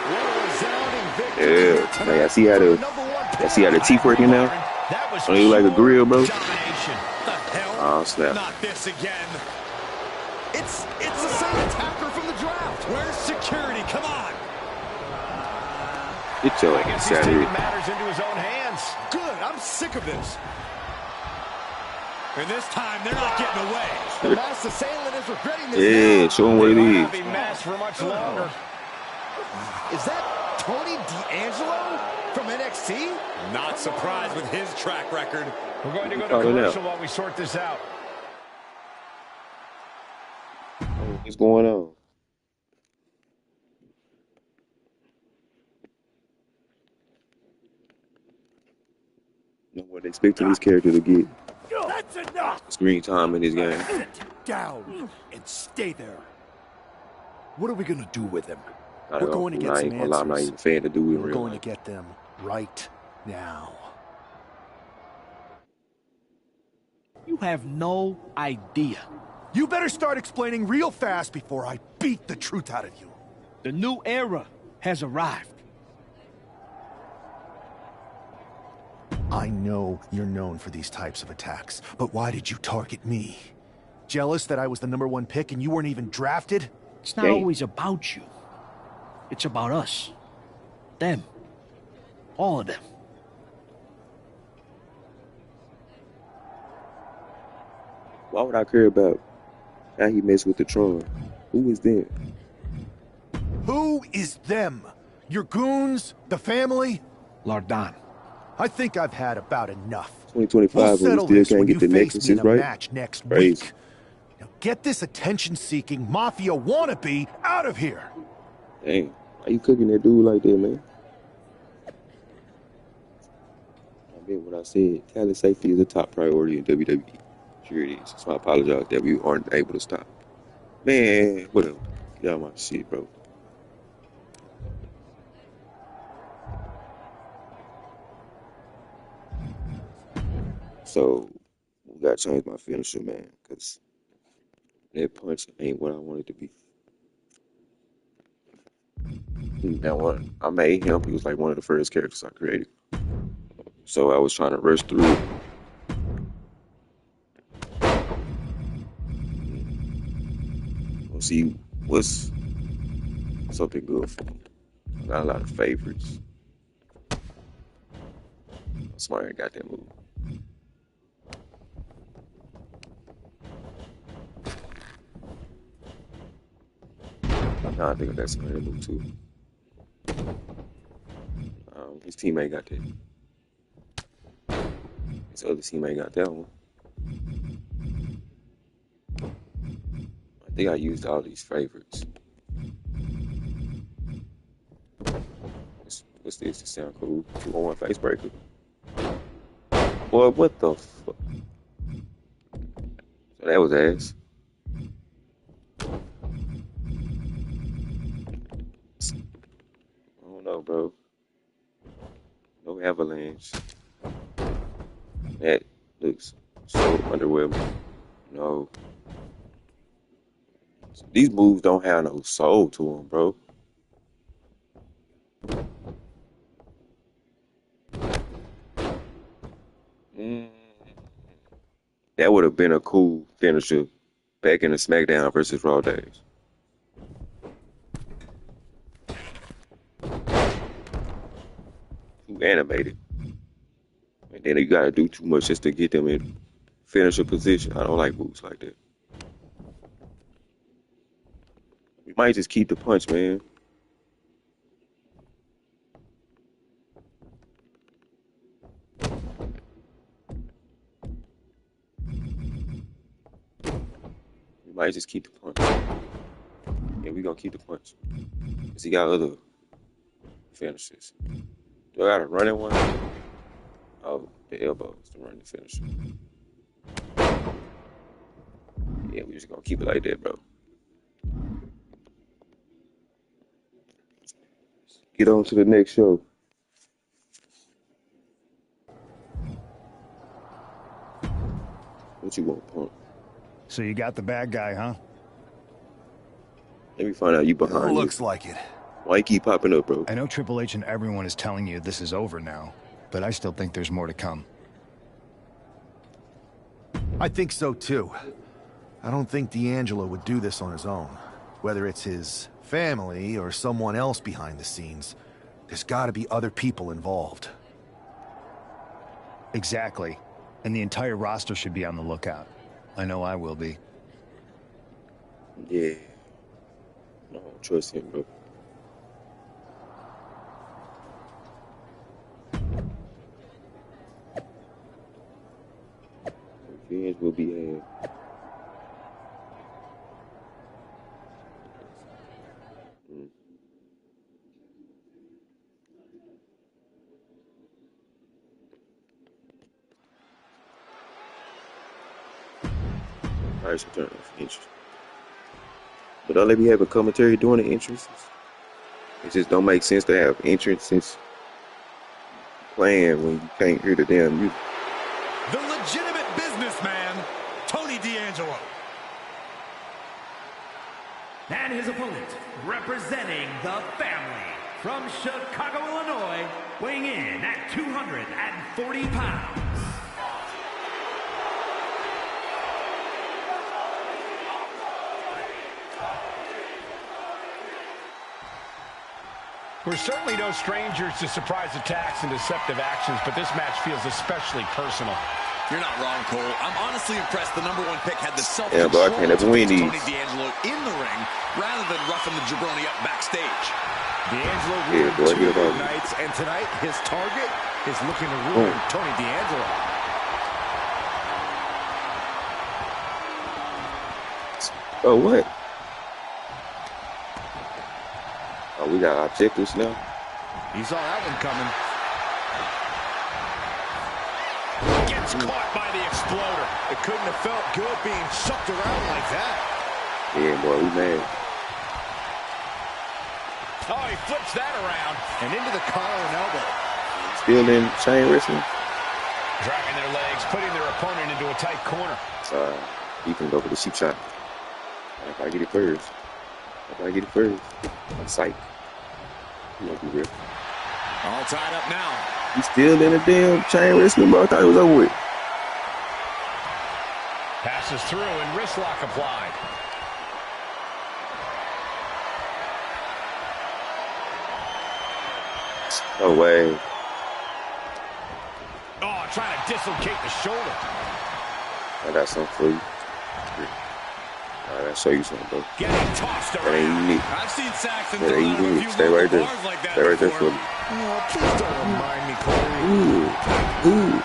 What a resounding victory Yeah, man, I see how for the number one I see how the teeth working now. That was Don't you like a grill, bro? domination. The hell? Oh snap! Not this again. It's the same attacker from the draft. Where's security? Come on. Get your I guess ass he's out of taking here. matters into his own hands. Good. I'm sick of this. And this time, they're not getting away. The masked assailant is regretting this Yeah, now. show him what it They might is. not be masked for much longer. Is that Tony D'Angelo from NXT? Not surprised with his track record. We're going to go to Call it commercial out. while we sort this out. What's going on? You know what they expecting this character to get That's enough. screen time in this game. Sit down and stay there. What are we gonna do with him? I We're going to get I some ain't gonna lie, I'm not answers. even a fan to do it in We're real going to life. get them right now. You have no idea. You better start explaining real fast before I beat the truth out of you. The new era has arrived. I know you're known for these types of attacks, but why did you target me? Jealous that I was the #1 pick and you weren't even drafted? It's not always about you. It's about us. Them. All of them. Why would I care about how he messed with the Tron? Who is them? Who is them? Your goons? The family? Lardan. I think I've had about enough. 2025 We'll and settle we this still when can't you get the face me in necklaces a right? match next Crazy. week. Now get this attention-seeking mafia wannabe out of here. Dang, why you cooking that dude like that, man? I mean what I said. Talent safety is a top priority in WWE. Sure it is. So I apologize that we aren't able to stop. Man, whatever. Get out of my shit, bro. So we gotta change my finisher, man, because that punch ain't what I want it to be. Now what? I made him. He was like one of the first characters I created. So I was trying to rush through it. We'll see what's something good for me. I got a lot of favorites. Smart got that move. Nah, I think I got somebody to move too. His teammate got that. His other teammate got that one. I think I used all these favorites. What's this? This sound cool. 2-on-1 face breaker. Boy, what the fuck? So that was ass. I don't know, bro. No avalanche. That looks so underwhelming. No. These moves don't have no soul to them, bro. That would have been a cool finisher back in the SmackDown versus Raw days. Too animated. And then you gotta do too much just to get them in finisher position. I don't like moves like that. We might just keep the punch, man. We might just keep the punch. Yeah, we gonna keep the punch. Cause he got other finishers. Do I got a running one? Oh, the elbow is the running finisher. Yeah, we just gonna keep it like that, bro. Get on to the next show. What you want, punk? So you got the bad guy, huh? Let me find out you behind. Looks like it. Why you keep popping up, bro? I know Triple H and everyone is telling you this is over now, but I still think there's more to come. I think so too. I don't think D'Angelo would do this on his own. Whether it's his family or someone else behind the scenes, there's gotta be other people involved. Exactly. And the entire roster should be on the lookout. I know I will be. Yeah. I don't trust him, bro. Revenge will be had. Nice return of interest. But don't let me have a commentary during the entrances. It just don't make sense to have entrances playing when you can't hear the damn music. The legitimate businessman, Tony D'Angelo. And his opponent, representing the family, from Chicago, Illinois, weighing in at 240 pounds. We're certainly no strangers to surprise attacks and deceptive actions, but this match feels especially personal. You're not wrong, Cole. I'm honestly impressed the #1 pick had the self-control Yeah, bro, I can't ever win these. Tony D'Angelo in the ring rather than roughing the jabroni up backstage. D'Angelo Yeah, boy, two get good about nights, and tonight his target is looking to ruin Tony D'Angelo. Oh, what? Oh, we got objectives now? He saw that one coming. Gets caught by the exploder. It couldn't have felt good being sucked around like that. Yeah, boy, we mad. Oh, he flips that around and into the collar and elbow. Still in chain wrestling? Dragging their legs, putting their opponent into a tight corner. He can go for the cheap shot. If I get it first. I'm psyched. He won't be real. All tied up now. He's still in the damn chain wrestling, bro. I thought it was over with. Passes through and wrist lock applied. No way. Oh, trying to dislocate the shoulder. I got something for you. I gotta show you something, bro. Getting tossed That ain't around. unique. I've seen Saxon That throw ain't out a unique. few Stay right there. bars like that Stay right there before. for me. Oh, please don't remind me, Corey. Ooh.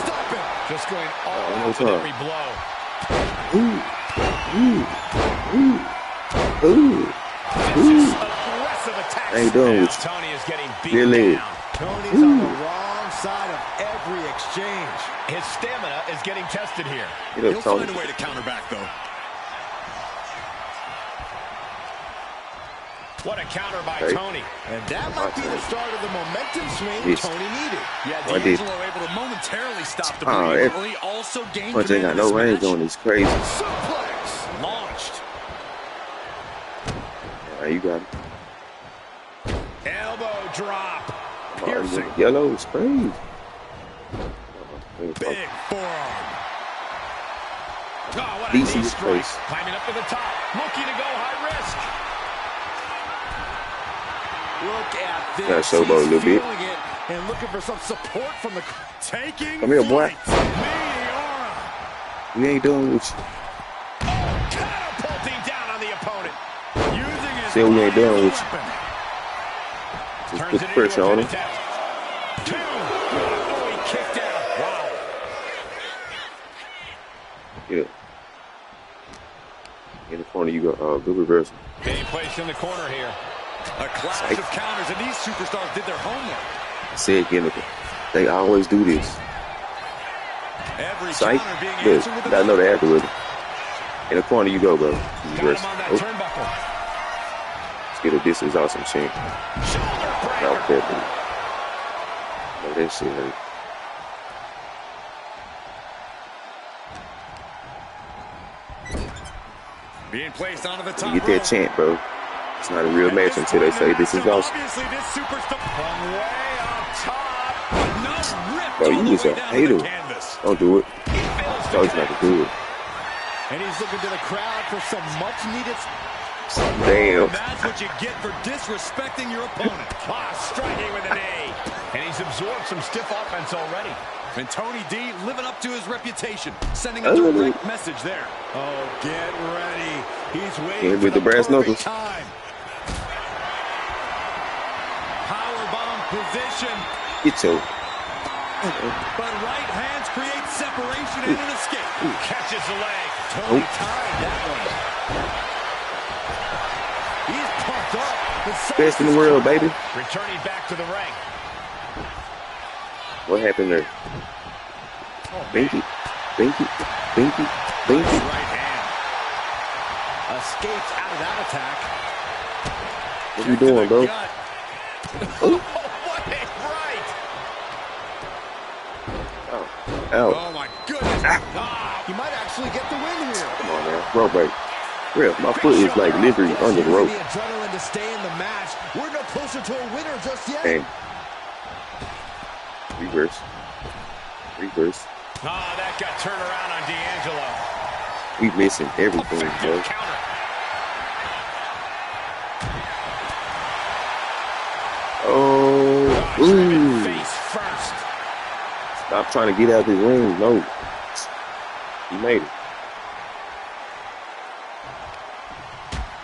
Stop it. Just going all One out more with time. every blow. Ooh. Aggressive attack. I ain't done with you. Tony is getting beat Really? down. Tony's on the wrong side of every exchange. His stamina is getting tested here. Get up, He'll Tony. find a way to counter back, though. What a counter by Okay. Tony. And that might be the start of the momentum swing Tony needed. Yeah, I did. D'Angelo able to momentarily stop the Oh, bleeding, that but he also gained punch ain't got command of no this range match. on. It's crazy. Suplex. Launched. All right, you got it. Elbow drop. Oh, Piercing. yellow is crazy. Big forearm. Oh, what a DC knee is strike. close. Climbing up to the top. Looking to go high risk. Look at this. Gotta showboat a little He's bit. feeling it and looking for some support from the Taking Come here, boy. flight. Meteora. We ain't doing with you. Catapulting down on the opponent. Using his Say we ain't body doing as a with you. weapon. Just Turns put it the pressure into a on pin him. attempt. Two. Oh, he kicked out. Wow. Yeah. In the corner, you got good reversal. Being placed in the corner here. A clash of counters, and these superstars did their homework. Said gimmick. They always do this. Every Psych. counter being Look, answered with gotta know another. the algorithm. In the corner, you go, bro. Got Reverse. him on that Oh, turnbuckle. let's get a this is awesome shit. Shoulder No, breaker. that, no, that shit hurt. Being placed onto the You top get that rope. chant, bro. It's not a real match until they say this is awesome. Obviously, this superstar From way up top. not ripped Bro, all you the just way a down to hater. the canvas. Don't do it. He fails to Told you not connect. to do it. and he's looking to the crowd for some much needed. Damn. And that's what you get for disrespecting your opponent. Ah, striking with an A. And he's absorbed some stiff offense already. And Tony D living up to his reputation, sending a Oh. direct message there. Oh, get ready. He's waiting Hit for with the brass perfect knuckles. time. Powerbomb position, Get your. but right hands create separation and an escape. Catches the leg. Tony tied that one. He's pumped up. Best in the world, baby. Returning back to the ring. What happened there? Binky, binky, binky, binky. Right hand. Escapes out of that attack. What you doing, bro? Oh, what a right. Oh, ow. Oh my goodness. Ah, He might actually get the win here. Come on, man. Rope break. Real, my foot is like literally under the rope. The adrenaline to stay in the match. We're no closer to a winner just yet. And reverse. Reverse. oh, that got turned around on D'Angelo. We missing everything, bro. Effective counter. Oh, Driving ooh. face first. Stop trying to get out of his ring. No. He made it.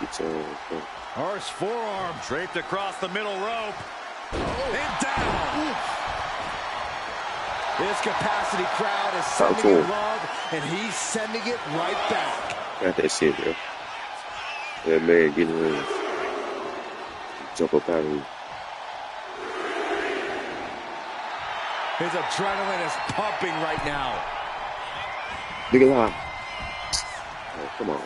Get your Harsh forearm draped across the middle rope. And down. This capacity crowd is Talk sending to it him. love, and he's sending it right back. Got that shit, bro. That man getting ready. Jump up out of here. His adrenaline is pumping right now. Look at that. Oh, come on.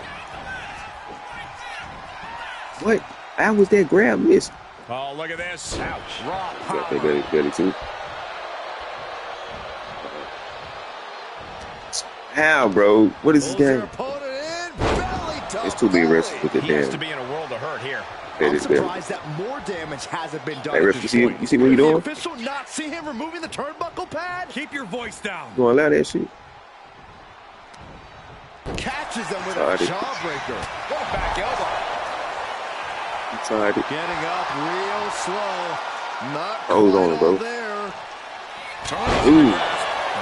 What? How was that grab missed? Oh, look at this. Ouch. Raw Got power. that belly too. How, bro? What is this Pulls their game? opponent in, belly to It's too big belly. wrestling with the He has to damn. be in a world of hurt here. That I'm is belly. surprised that more damage hasn't been done Hey, at ref, this you see, point. you see what you Does the doing? official not see him removing the turnbuckle pad? Keep your voice down. You gonna allow that shit? Catches them with Tried a it. jawbreaker. What a back elbow. You tried it. Getting up real slow. Not Hold quite on, all bro. there. Ooh.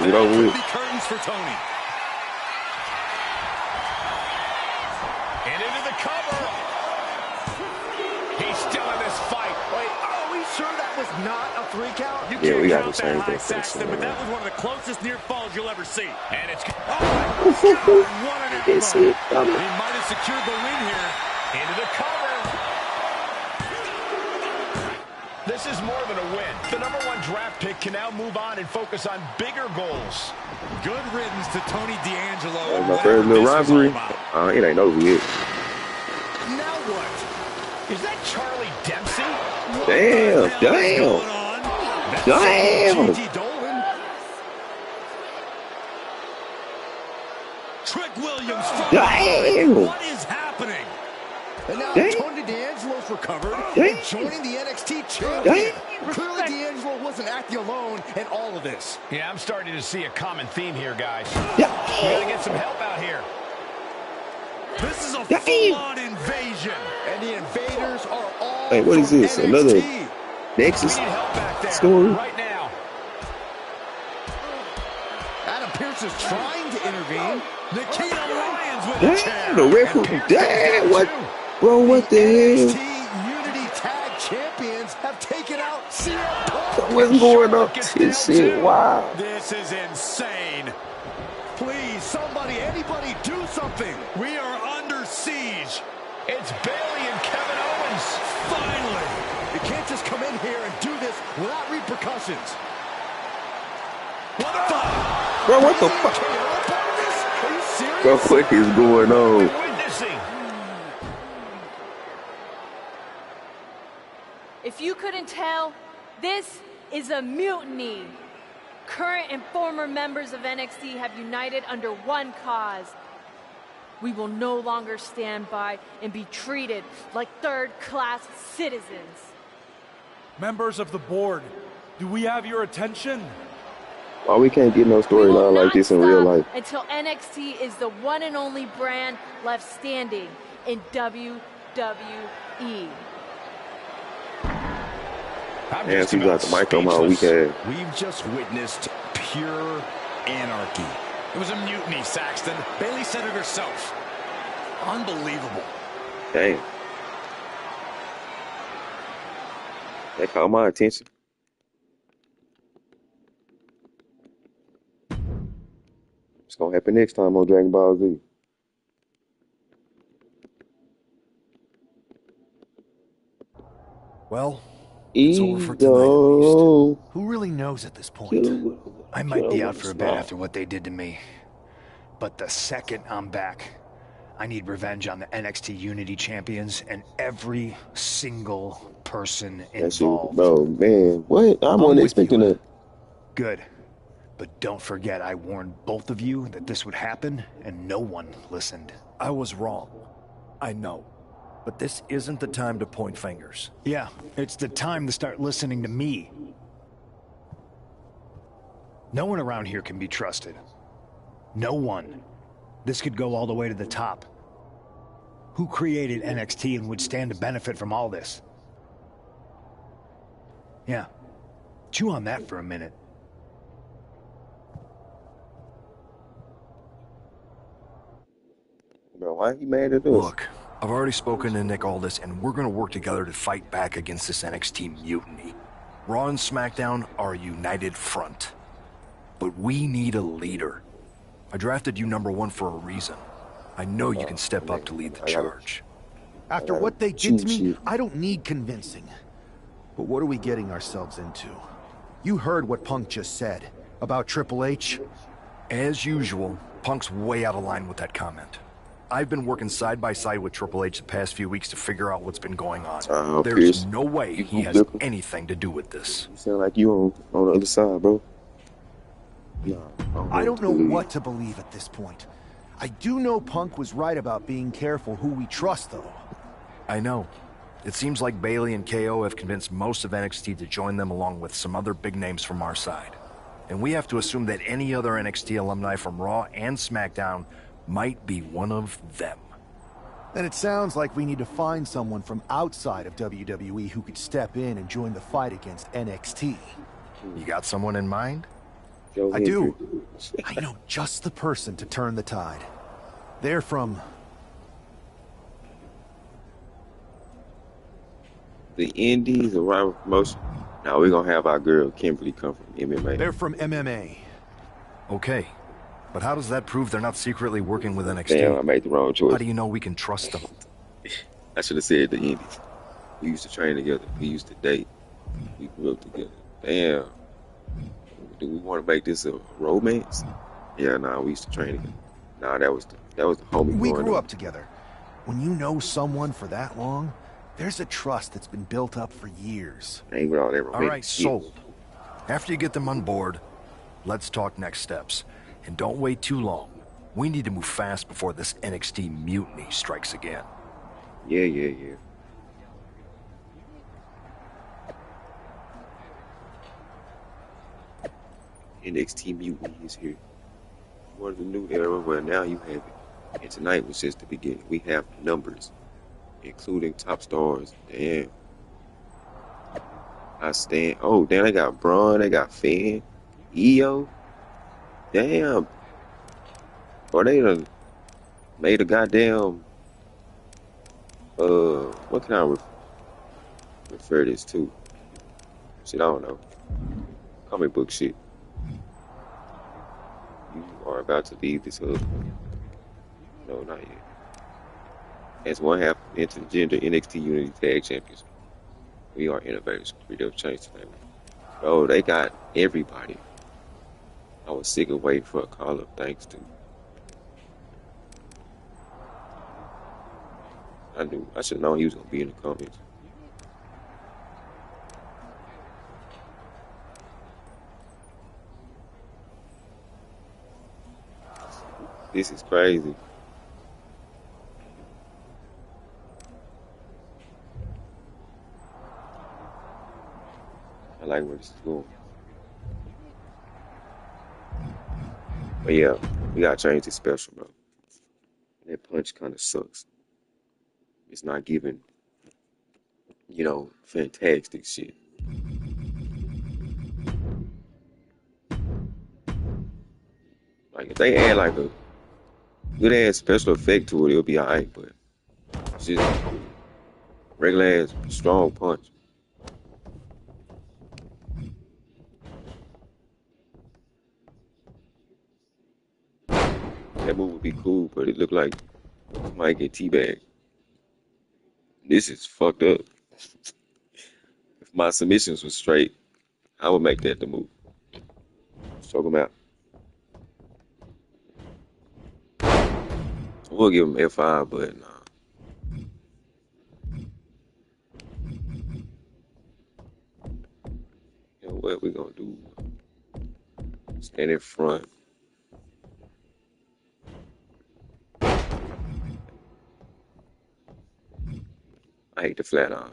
Get over Could with. be curtains for Tony. And into the cover. He's still in this fight. Wait, are we sure that was not a 3 count? You Yeah, can't we got count the that same high, thing for the Saxton, but same. that was one of the closest near falls you'll ever see. And it's Oh my God, what an That's elbow. it. Come He on. might have secured the win here. into the cover. This is more than a win. The #1 draft pick can now move on and focus on bigger goals. Good riddance to Tony D'Angelo. That was my whatever first little this was all rivalry. about. It ain't over yet. Now what? Is that Charlie Dempsey? Damn, damn, damn. Gigi Dolan. Trick Williams from Damn. What is happening? And now Damn. Tony D'Angelo's recovered Damn. and joining the NXT champion. Damn. Clearly D'Angelo wasn't acting alone in all of this. Yeah, I'm starting to see a common theme here, guys. Yeah. We gotta get some help out here. This is a Damn. full-on invasion. And the invaders are all Hey, what is from this? NXT. Another We Nexus need help back there story? right now. Adam Pearce is trying to intervene. Nikita Lyons with a chair. Damn, the referee. Damn, what? Bro, what the hell? NXT Unity Tag Champions have taken out CM Punk. What's going on? This shit, wow. This is insane. Please, somebody, anybody, do something. We are under siege. It's Bayley and Kevin Owens. Finally. You can't just come in here and do this without repercussions. What the? Bro, what the fuck? Are you serious? Bro, what is going on? Witnessing. If you couldn't tell, this is a mutiny. Current and former members of NXT have united under one cause. We will no longer stand by and be treated like third-class citizens. Members of the board, do we have your attention? Why we can't get no storyline like this in real life? Until NXT is the one and only brand left standing in WWE. Man, seems like the mic on my weak ass. We've just witnessed pure anarchy. It was a mutiny, Saxton. Bayley said it herself. Unbelievable. Damn. That caught my attention. What's gonna happen next time on Dragon Ball Z? Well, it's over for tonight at Ego. least. Who really knows at this point? I might be out for a bit after what they did to me. But the second I'm back, I need revenge on the NXT Unity champions and every single person That shit, involved. bro, man, what? I I'm wasn't with expecting you. that. Good. But don't forget, I warned both of you that this would happen, and no one listened. I was wrong. I know. But this isn't the time to point fingers. Yeah, it's the time to start listening to me. No one around here can be trusted. No one. This could go all the way to the top. Who created NXT and would stand to benefit from all this? Yeah. Chew on that for a minute. Bro, why he mad at us? Look, I've already spoken to Nick Aldis, and we're gonna work together to fight back against this NXT mutiny. Raw and SmackDown are a united front. But we need a leader. I drafted you #1 for a reason. I know you can step up to lead the charge. After what they did to me, I don't need convincing. But what are we getting ourselves into? You heard what Punk just said about Triple H. As usual, Punk's way out of line with that comment. I've been working side by side with Triple H the past few weeks to figure out what's been going on. There's Pierce, no way you he has look- anything to do with this. You sound like you on the other side, bro. Nah, I don't know what to believe at this point. I do know Punk was right about being careful who we trust, though. I know. It seems like Bayley and KO have convinced most of NXT to join them along with some other big names from our side. And we have to assume that any other NXT alumni from Raw and SmackDown might be one of them. Then it sounds like we need to find someone from outside of WWE who could step in and join the fight against NXT. You got someone in mind? I do. I know just the person to turn the tide. They're from... the Indies, a rival promotion. Now we're gonna have our girl Kimberly come from MMA. They're from MMA. Okay. But how does that prove they're not secretly working with NXT? Damn, I made the wrong choice. How do you know we can trust them? I should have said the Indies. We used to train together. We used to date. We grew up together. Damn. Do we want to make this a romance? Yeah, nah, we used to train together. Nah, that was the homie. We growing grew up together. When you know someone for that long, There's a trust that's been built up for years. Ain't with all that All romantic right, shit. sold. After you get them on board, let's talk next steps. And don't wait too long. We need to move fast before this NXT mutiny strikes again. Yeah, yeah, yeah. NXT mutiny is here. One of the new era where now you have it. And tonight was just the beginning. We have numbers, including top stars. Damn. I stand. Oh, damn, they got Braun, they got Finn, EO. Damn. Or they done made a goddamn, what can I refer this to? Shit, I don't know. Comic book shit. You are about to leave this hub. No, not yet. As one half intergender NXT Unity Tag Champions, we are innovators. Creative change today. Oh, they got everybody. I was sick of waiting for a call up thanks to. I should have known he was gonna be in the comments. This is crazy. I like where this is going. But yeah, we gotta change this special, bro. That punch kind of sucks. It's not giving, fantastic shit. Like if they add like a good ass special effect to it, it'll be alright. But it's just regular ass strong punch. That move would be cool, but it looked like it might get teabagged. This is fucked up. If my submissions were straight, I would make that the move. Choke him out. We'll give him F5, but nah. You know what we gonna do? Stand in front. I hate the flat iron.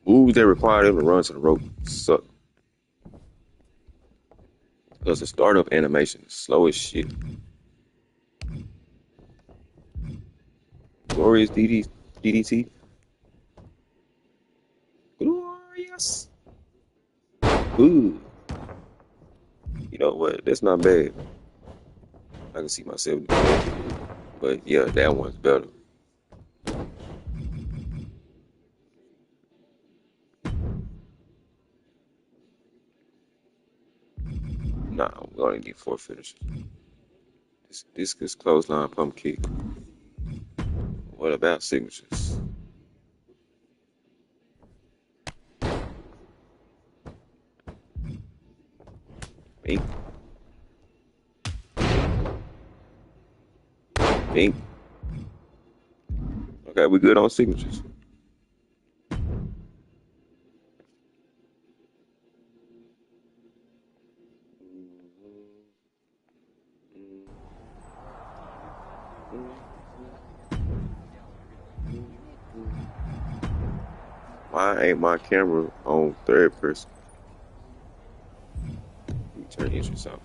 Moves that require them to run to the rope suck. Because the startup animation is slow as shit. Glorious DDT. Glorious. Ooh. You know what? That's not bad. I can see myself doing that. But yeah, that one's better. Nah, we're gonna get 4 finishes. This is clothesline pump kick. What about signatures? Bink. Bink. Okay, we good on signatures. Why ain't my camera on third person? Let me turn the entrance off.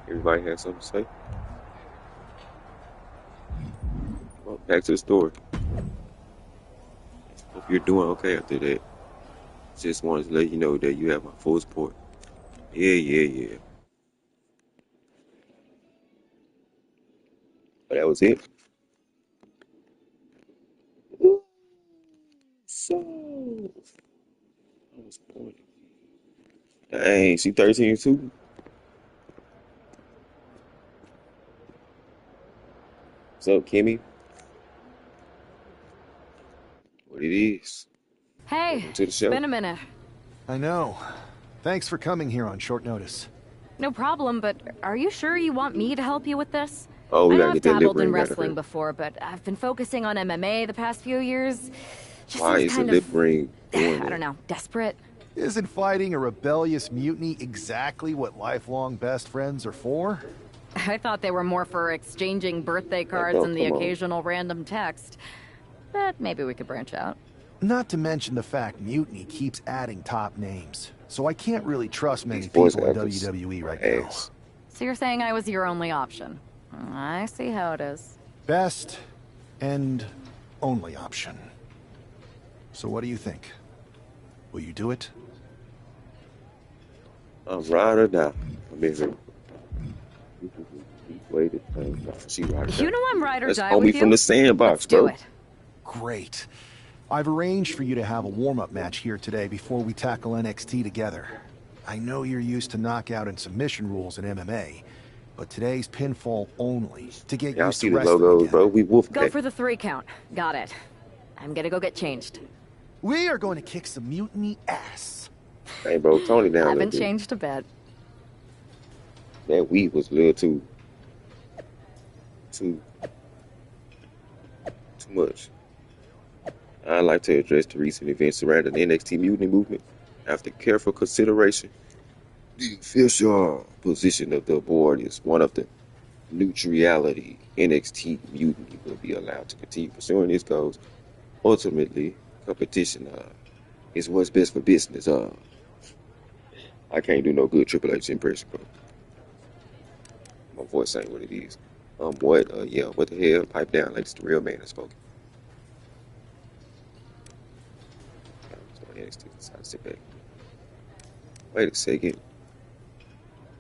Everybody has something to say? Well, back to the story. Hope you're doing okay after that. Just wanted to let you know that you have my full support. Yeah. But that was it. Ooh, so I was born. Dang, she 13 too? What's up, Kimmy? what it is. Hey, Welcome to the it's show. been a minute. I know. Thanks for coming here on short notice. No problem, but are you sure you want me to help you with this? Oh, we I know gotta I've get that lip dabbled in ring out of wrestling her. before, but I've been focusing on MMA the past few years. Just Why seems is a kind lip of, ring doing I that? don't know, desperate. Isn't fighting a rebellious mutiny exactly what lifelong best friends are for? I thought they were more for exchanging birthday cards bro, and the come on. occasional random text. But maybe we could branch out. Not to mention the fact Mutiny keeps adding top names, so I can't really trust many These voice people in actors WWE are right now. ass. So you're saying I was your only option? I see how it is. Best and only option. So what do you think? Will you do it? I'm ride or die. I'm in here. Waited. She ride or die. You know I'm ride or That's die homie with you. from the sandbox, Let's do bro. it. Great. I've arranged for you to have a warm-up match here today before we tackle NXT together. I know you're used to knockout and submission rules in MMA, but today's pinfall only to get Y'all used see to the wrestling logos, again. bro? We wolf Go for the 3 count. Got it. I'm gonna go get changed. We are going to kick some mutiny ass. Hey, bro, tone it down a little Haven't bit. changed a bit. That weed was a little too much. I'd like to address the recent events surrounding the NXT mutiny movement. After careful consideration, the official position of the board is one of the neutrality. NXT mutiny will be allowed to continue pursuing its goals. Ultimately, competition is what's best for business. I can't do no good Triple H impression, bro. My voice ain't what it is. What? Yeah, what the hell? Pipe down like it's the real man that's spoken. NXT decided to sit back. Wait a second.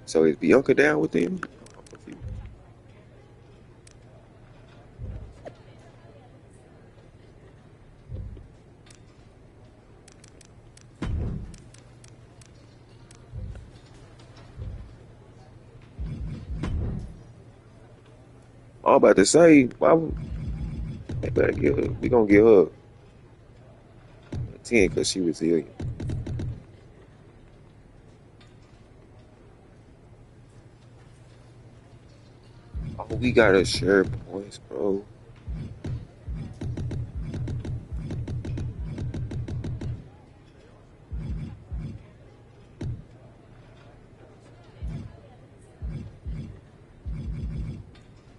So is Bianca down with them? I'm confused. I'm about to say, why would they better give her? We gonna give her a 10 because she resilient. Oh, we gotta share points, bro.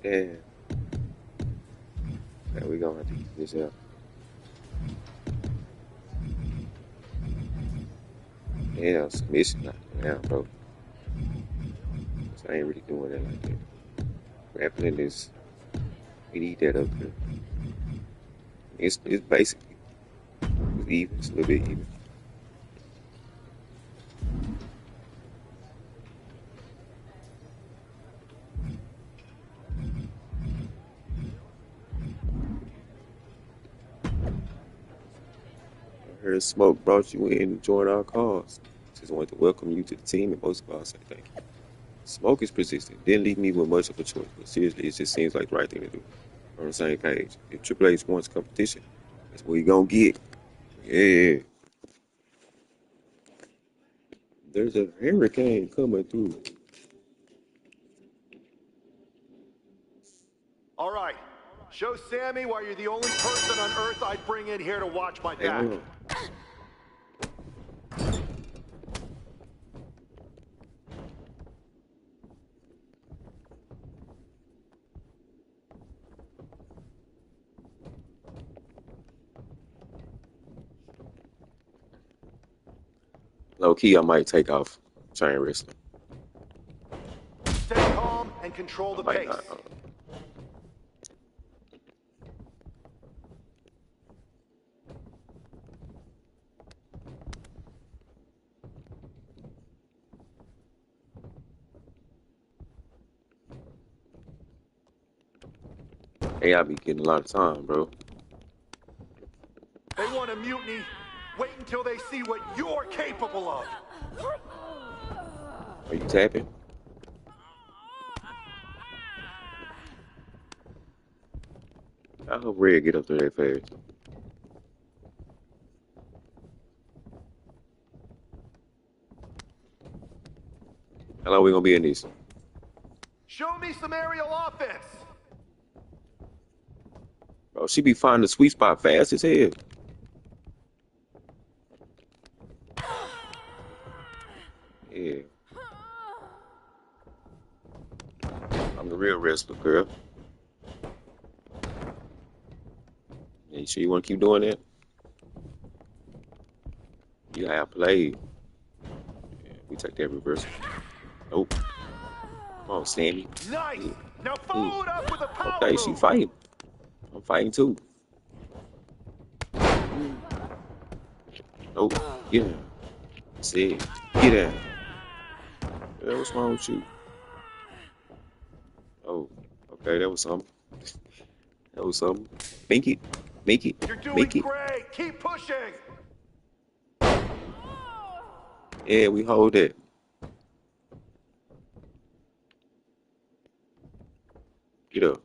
Damn. Yeah, we gonna have to keep this out. Yeah, submission not down, bro. 'Cause I ain't really doing that like that. Grappling is, we need that up there. It's basically even. It's a little bit even. I heard Smoke brought you in to join our cause. Just wanted to welcome you to the team and most of all say thank you. Smoke is persistent. Didn't leave me with much of a choice, but seriously, it just seems like the right thing to do. We're on the same page. If Triple H wants competition, that's what he gonna get. Yeah. There's a hurricane coming through. All right. Show Sammy why you're the only person on Earth I'd bring in here to watch my Hey, back. hold on. Low key, I might take off chain wrestling. Stay calm and control the Might pace. not. Hey, I be getting a lot of time, bro. They want a mutiny. Wait until they see what you're capable of. Are you tapping? I hope Red get up there that fast. How long we gonna be in this? Show me some aerial offense. Bro, she be finding the sweet spot fast as hell. Yeah. I'm the real wrestler, girl. Yeah, you sure you want to keep doing that? You gotta play. Yeah, we take that reversal. Nope. Come on, Sammy. Nice. Yeah. Now follow it up with a power Okay, she move. fighting. I'm fighting too. Nope. Get down. See, get down. Yeah, what's wrong with you? Oh, okay, that was something. That was something. Make it. Make it. You're doing Make it. great. Keep pushing. Yeah, we hold it. Get up.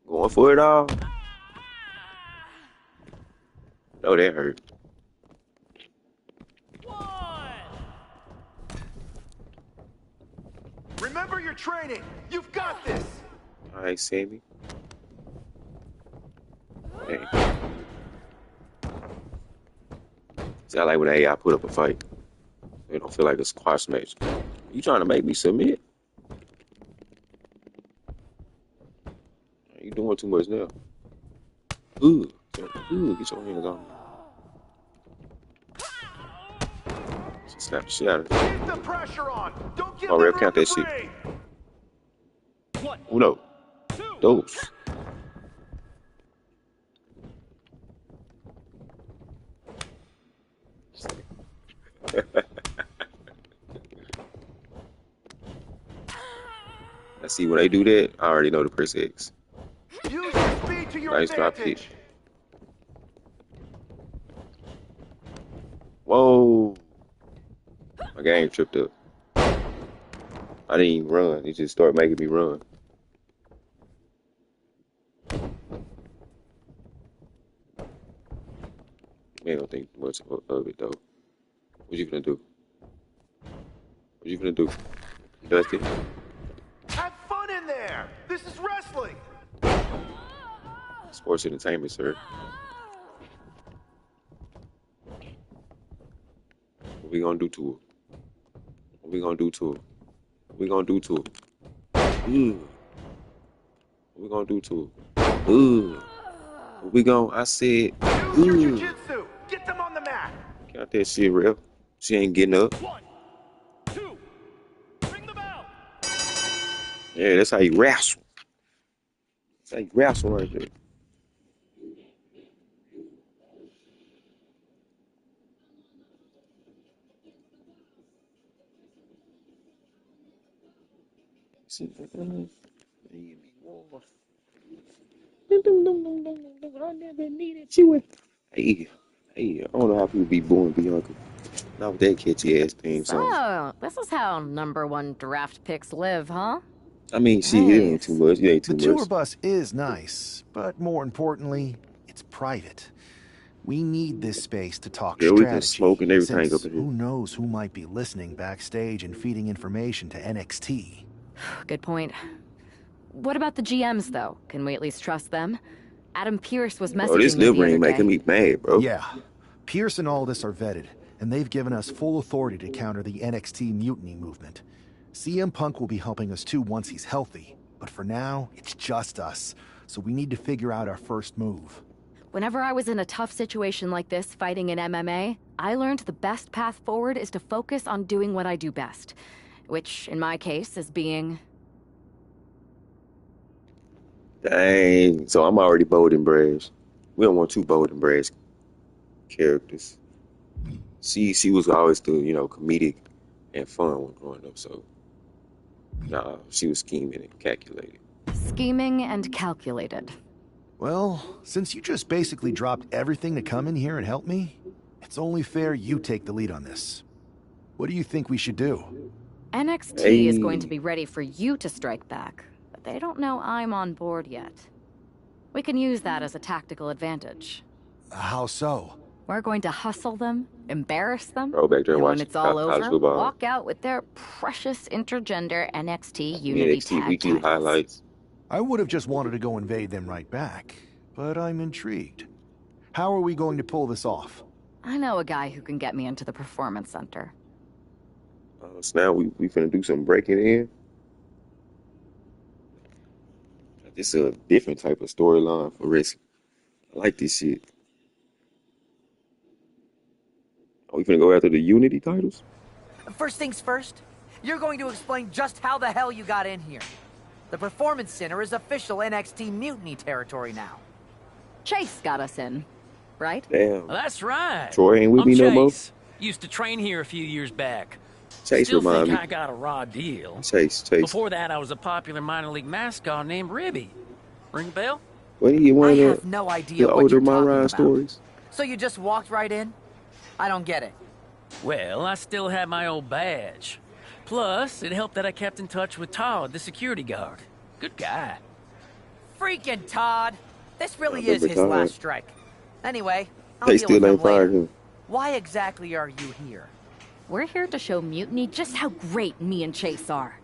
Going for it all. Oh, that hurt. Remember your training. You've got this. All right, Sammy. Hey. See, I like when AI put up a fight. It don't feel like a squash match. You trying to make me submit? You doing too much now. Ooh, get your hands on me. She slapped the shit out of her. Keep the pressure on. Don't give Oh, them ref, room count to that shit. breathe. Oh, no. Those. I see when they do that, I already know to press X. Use your speed to your Nice drop advantage. kick. Whoa. My game tripped up. I didn't even run. It just started making me run. Man, don't think much of it though. What you gonna do? What you gonna do? Dusty? Have fun in there. This is wrestling. Sports entertainment, sir. What we gonna do to her? What we gonna do to her? What we gonna do to her? Ooh. What we gonna do to her? Ooh. What we gonna? I said. Use your Ooh. jiu-jitsu. Get them on the mat. Got that shit real. She ain't getting up. 1, 2, ring the bell. Yeah, that's how you wrestle. That's how you wrestle right there. See, I never needed you. Hey, I don't know how people be born Bianca. Not with that catchy ass theme song. So, this is how #1 draft picks live, huh? I mean, shit, it ain't too much. It ain't too The tour much. bus is nice, but more importantly, it's private. We need this space to talk Yeah, we strategy, can smoke and everything since up in here. who knows who might be listening backstage and feeding information to NXT. Good point. What about the GMs, though? Can we at least trust them? Adam Pearce was messaging Oh, this me the liver other ain't making day. me mad, bro. Yeah, Pierce and Aldis are vetted, and they've given us full authority to counter the NXT mutiny movement. CM Punk will be helping us too once he's healthy, but for now, it's just us, so we need to figure out our first move. Whenever I was in a tough situation like this fighting in MMA, I learned the best path forward is to focus on doing what I do best, which, in my case, is being... Dang. So I'm already bold and brash. We don't want two bold and brash characters. She was always the, comedic and fun one growing up, so nah, she was scheming and calculated. Scheming and calculated. Well, since you just basically dropped everything to come in here and help me, it's only fair you take the lead on this. What do you think we should do? NXT is going to be ready for you to strike back, but they don't know I'm on board yet. We can use that as a tactical advantage. How so? We're going to hustle them, embarrass them, Bro, back there and when watching it's all college over, football. walk out with their precious intergender NXT The Unity NXT Tag weekly titles. highlights. I would have just wanted to go invade them right back, but I'm intrigued. How are we going to pull this off? I know a guy who can get me into the Performance Center. So now we finna do some breaking in. This is a different type of storyline for wrestling. I like this shit. Are we finna go after the Unity titles? First things first, you're going to explain just how the hell you got in here. The Performance Center is official NXT Mutiny territory now. Chase got us in, right? Damn. Well, that's right. Troy ain't with I'm me no more. Chase. Used to train here a few years back. Chase Still remind think me. I got a raw deal. Chase. Before that, I was a popular minor league mascot named Ribby. Ring a bell? When he one I of have no idea the what older you're talking MyRise about. stories? So you just walked right in? I don't get it. Well, I still had my old badge. Plus, it helped that I kept in touch with Todd, the security guard. Good guy. Freaking Todd! This really I is remember his Todd. last strike. Anyway, I'll They deal with still him ain't fired later. him. Why exactly are you here? We're here to show Mutiny just how great me and Chase are.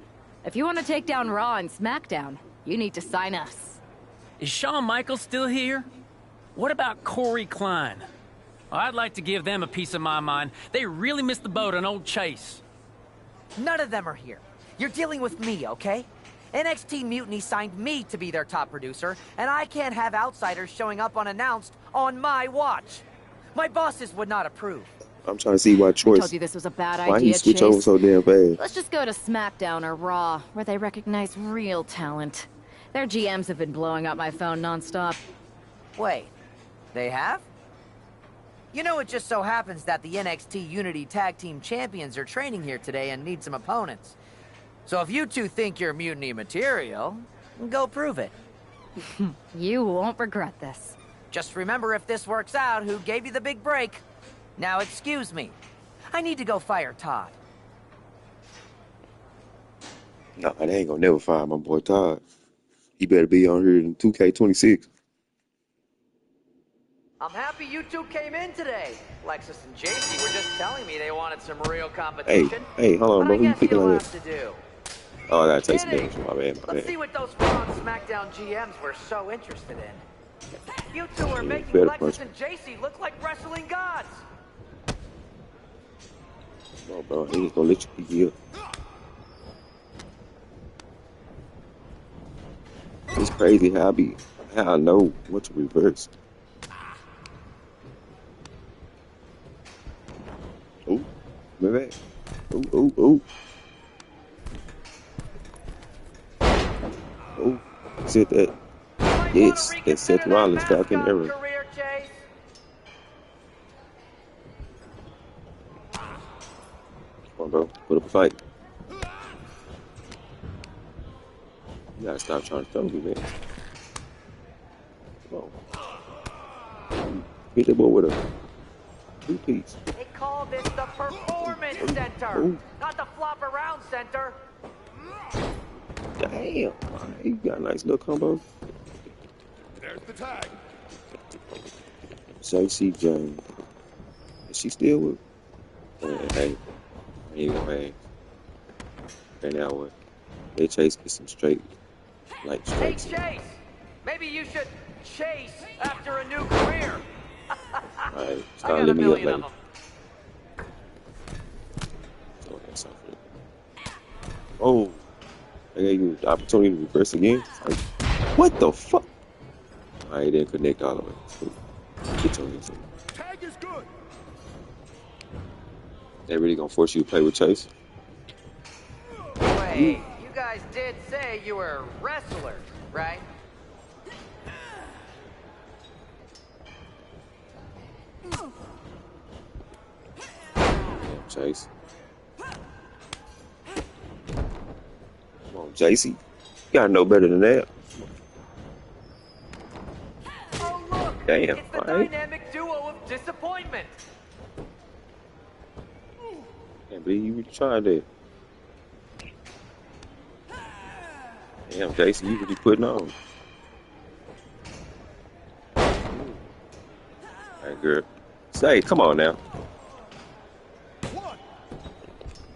If you want to take down Raw and SmackDown, you need to sign us. Is Shawn Michaels still here? What about Corey Klein? I'd like to give them a piece of my mind. They really missed the boat on old Chase. None of them are here. You're dealing with me, okay? NXT Mutiny signed me to be their top producer, and I can't have outsiders showing up unannounced on my watch. My bosses would not approve. I'm trying to see why I Troy. told you this was a bad Why he idea, switch Chase. over so damn fast? Let's just go to SmackDown or Raw, where they recognize real talent. Their GMs have been blowing up my phone nonstop. Wait, they have? You know, it just so happens that the NXT Unity Tag Team Champions are training here today and need some opponents. So if you two think you're Mutiny material, go prove it. You won't regret this. Just remember, if this works out, who gave you the big break. Now excuse me. I need to go fire Todd. No, they ain't gonna never fire my boy Todd. He better be on here in 2K26. I'm happy you two came in today. Lexus and JC were just telling me they wanted some real competition. Hey, hold on, bro. But I Who you guess thinking you'll like have that? to do. Oh, I gotta take some Kidding. damage. My bad. Let's see what those Raw and SmackDown GMs were so interested in. You two are Yeah, making better Lexus punch. and JC look like wrestling gods. No, bro. He just gonna let you be here. It's crazy how I know what to reverse. Ooh, remember that? Ooh. Oh, said that. Yes, that Seth Rollins Falcon era. Career, Chase. Come on, bro. Put up a fight. You gotta stop trying to throw me, man. Come on. Hit that boy with a two-piece. They call this the Performance Center, Ooh. not the Flop Around Center. Damn. You got a nice little combo. There's the tag. JC James. Is she still with? Hey. You gonna hang. Okay, now what? They Chase get some straight, like Hey, straight. Chase, maybe you should chase after a new career. Alright, I start got a letting me up million of later. them. Oh, that's not fair. Oh, I gave you the opportunity to reverse again. Like, what the fuck? I didn't connect all the way. So, get your hands up. Tag is good. They really gonna force you to play with Chase? Wait, you guys did say you were wrestlers, right? Damn, Chase. Come on, JC. You gotta know better than that. Oh, look, Damn, it's the alright. dynamic duo of disappointment. Can't believe you tried that. Damn, Jason, you really putting on. girl. Say, come on now.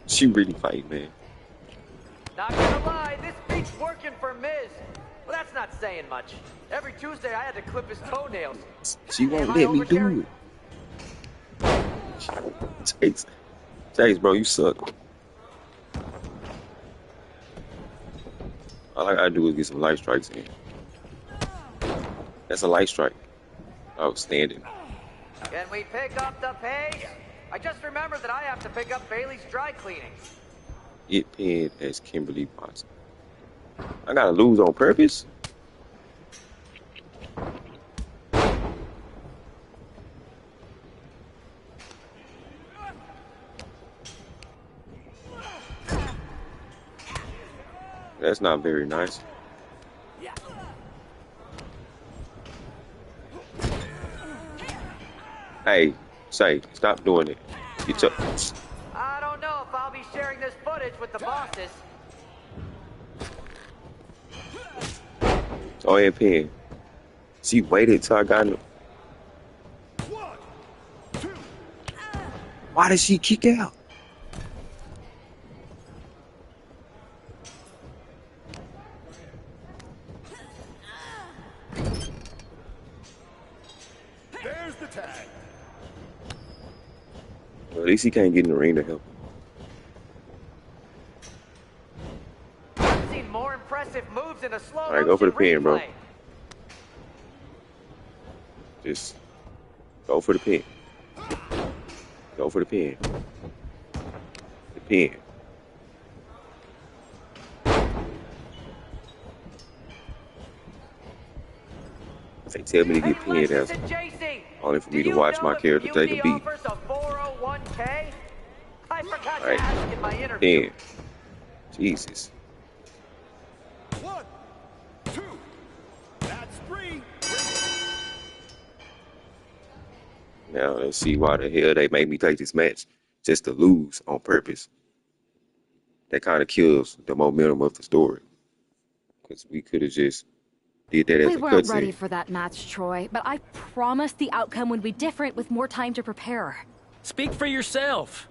She really fight, man. Not gonna lie, this beat's working for Miz. Well, that's not saying much. Every Tuesday I had to clip his toenails. She won't let me do it. Chase, bro, you suck. All I gotta do is get some light strikes in. That's a light strike. Outstanding. Can we pick up the pace? I just remembered that I have to pick up Bailey's dry cleaning. Get pinned as Kimberly Watson. I gotta lose on purpose? That's not very nice. Hey, say, stop doing it. I don't know if I'll be sharing this footage with the bosses. Go ahead, pin. She waited till I got him. Why did she kick out? There's the tag. Well, at least he can't get in the ring to help. I've seen more impressive moves in a slow All right, go for the pin, bro. replay. Just go for the pin. Go for the pin. The pin. They tell me to get pinned as only for me to watch my character take a beat. Alright, pin. Jesus. 1, 2, that's 3. Now let's see why the hell they made me take this match just to lose on purpose. That kind of kills the momentum of the story. Because we could have just did that as We a weren't ready cutscene. for that match, Troy, but I promise the outcome would be different with more time to prepare. Speak for yourself.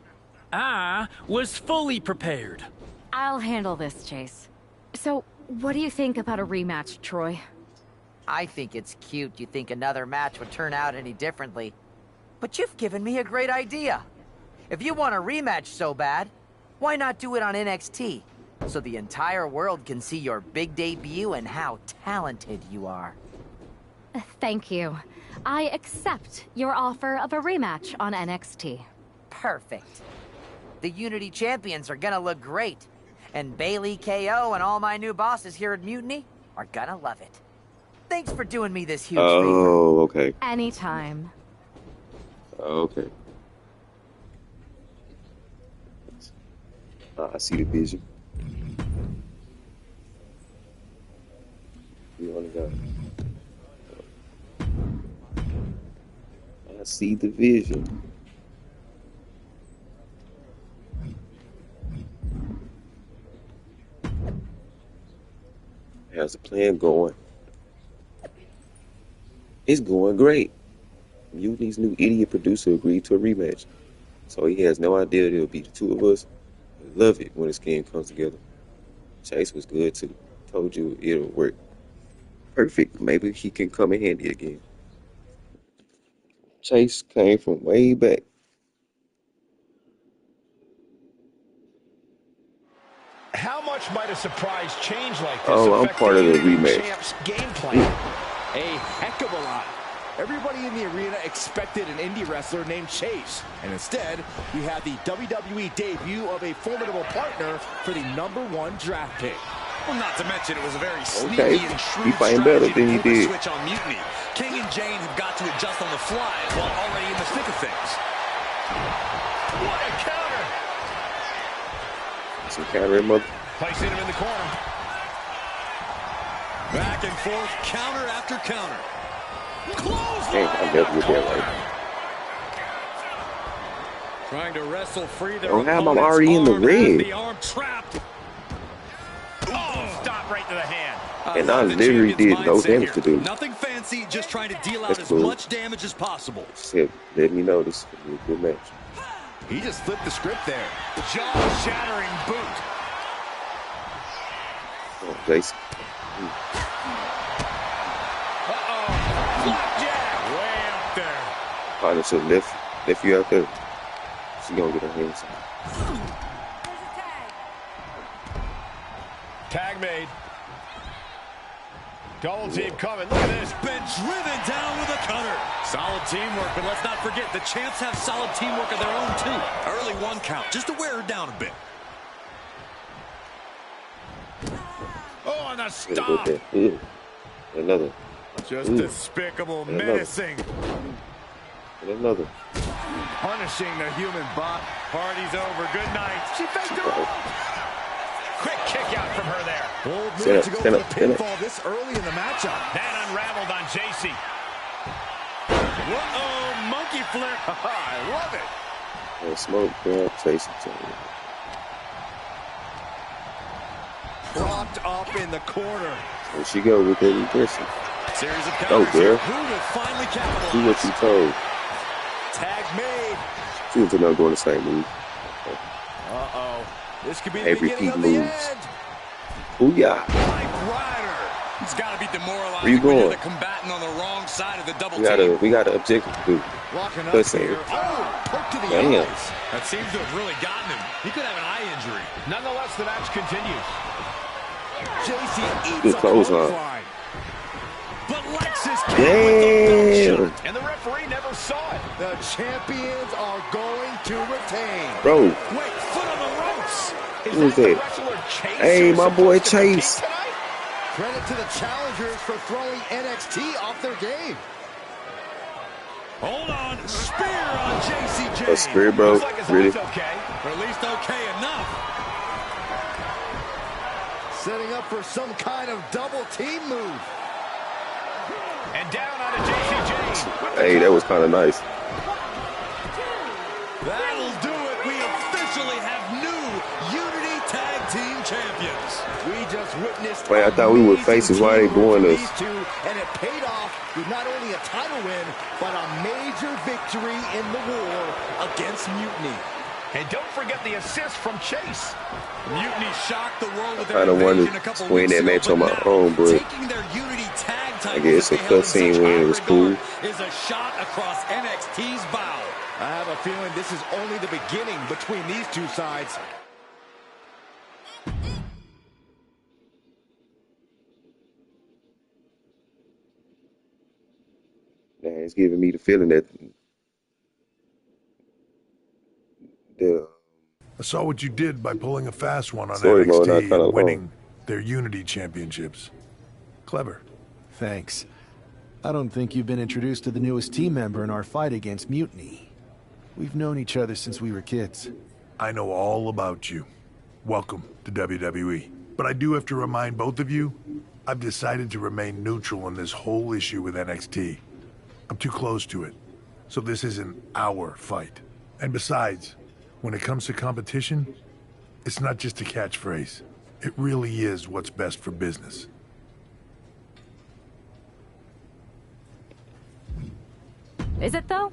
I was fully prepared. I'll handle this, Chase. So, what do you think about a rematch, Troy? I think it's cute you think another match would turn out any differently. But you've given me a great idea. If you want a rematch so bad, why not do it on NXT? So the entire world can see your big debut and how talented you are. Thank you. I accept your offer of a rematch on NXT. Perfect. The Unity Champions are gonna look great. And Bailey, KO, and all my new bosses here at Mutiny are gonna love it. Thanks for doing me this huge favor. Oh, okay. Anytime. Okay. I see the vision. We only got. I see the vision. How's the plan going? It's going great. Mutiny's new idiot producer agreed to a rematch, so he has no idea that it'll be the two of us. I love it when this game comes together. Chase was good too. Told you it'll work. Perfect. Maybe he can come in handy again. Chase came from way back. How much might a surprise change like this Oh, I'm affect part of the Unity rematch. Champ's game plan? A heck of a lot. Everybody in the arena expected an indie wrestler named Chase, and instead, we had the WWE debut of a formidable partner for the #1 draft pick. Well, not to mention it was a very sneaky Okay, and he shrewd fighting better strategy than to he flip a did. switch on Mutiny. King and Jane have got to adjust on the fly while already in the thick of things. What a counter! Some countering mother. Placing him in the corner. Back and forth, counter after counter. Damn, I never get that right. Trying to wrestle free their Oh, how am I opponent's already in the arm, has ring? the arm trapped. Oh, stop right to the hand. And I literally did no damage to do. Nothing fancy. efficiency, just trying to deal out That's as cool. much damage as possible. Shit, let me know this is gonna be a good match. He just flipped the script there. Jaw-shattering boot. Oh, Jason. Uh-oh. Flapjack. Way up there. Partner should lift you out there. She gonna get her hands on. Tag made. Double team coming. Look at this. Been driven down with a cutter. Solid teamwork, but let's not forget the champs have solid teamwork of their own too. Early one count, just to wear her down a bit. Oh, and a stop. Another. Just despicable, menacing. And another. Punishing the human bot. Party's over. Good night. She faked her off. Quick kick out from her there. Bold move to go for the pinfall this early in the matchup. That unraveled on JC. Whoa, monkey flip. I love it. Smoke, grab, chase each other. Propped up in the corner. There she go with that reversal. Series of counters. Oh, girl. Who will finally capitalize? Do what you told. Tag made. She was not doing the same move. Uh-oh. This could be the Every beginning peak of the moves. end. Booyah. Mike Ryder. He's got to be demoralizing Where you when you're going? the combatant on the wrong side of the double We team. got an objective to do. Locking up Let's here. see. Oh, poke to the Damn. eyes. That seems to have really gotten him. He could have an eye injury. Nonetheless, the match continues. JC eats Good a clothesline. clothesline. But Lexus Damn. came And the referee never saw it. The champions are going to retain. Bro, Wait, foot on the ropes. who is that? Wrestler Chase Hey, who's my boy supposed to compete Chase. tonight? Credit to the challengers for throwing NXT off their game. Hold on. Spear on JCJ. A spear, bro? Looks like his Really? arm's okay. Or at least okay enough. Setting up for some kind of double team move. And down onto JCJ. Hey, that was kind of nice. That'll do it. We officially have new Unity Tag Team Champions. We just witnessed. Wait, I thought we were faces. Why they doing this? These two, and it paid off with not only a title win, but a major victory in the war against Mutiny. And don't forget the assist from Chase. Mutiny shocked the world with I their kind of wanted invasion a couple to win weeks that ago, match but on my now, own, but taking their Unity Tag I titles guess that a they held in cutscene such win high was regard cool. is a shot across NXT's bow. I have a feeling this is only the beginning between these two sides. nah, it's giving me the feeling that the I saw what you did by pulling a fast one on Story mode, not NXT kinda and winning long. their Unity championships. Clever. Thanks. I don't think you've been introduced to the newest team member in our fight against Mutiny. We've known each other since we were kids. I know all about you. Welcome to WWE. But I do have to remind both of you, I've decided to remain neutral in this whole issue with NXT. I'm too close to it. So this isn't our fight. And besides, when it comes to competition, it's not just a catchphrase. It really is what's best for business. Is it, though?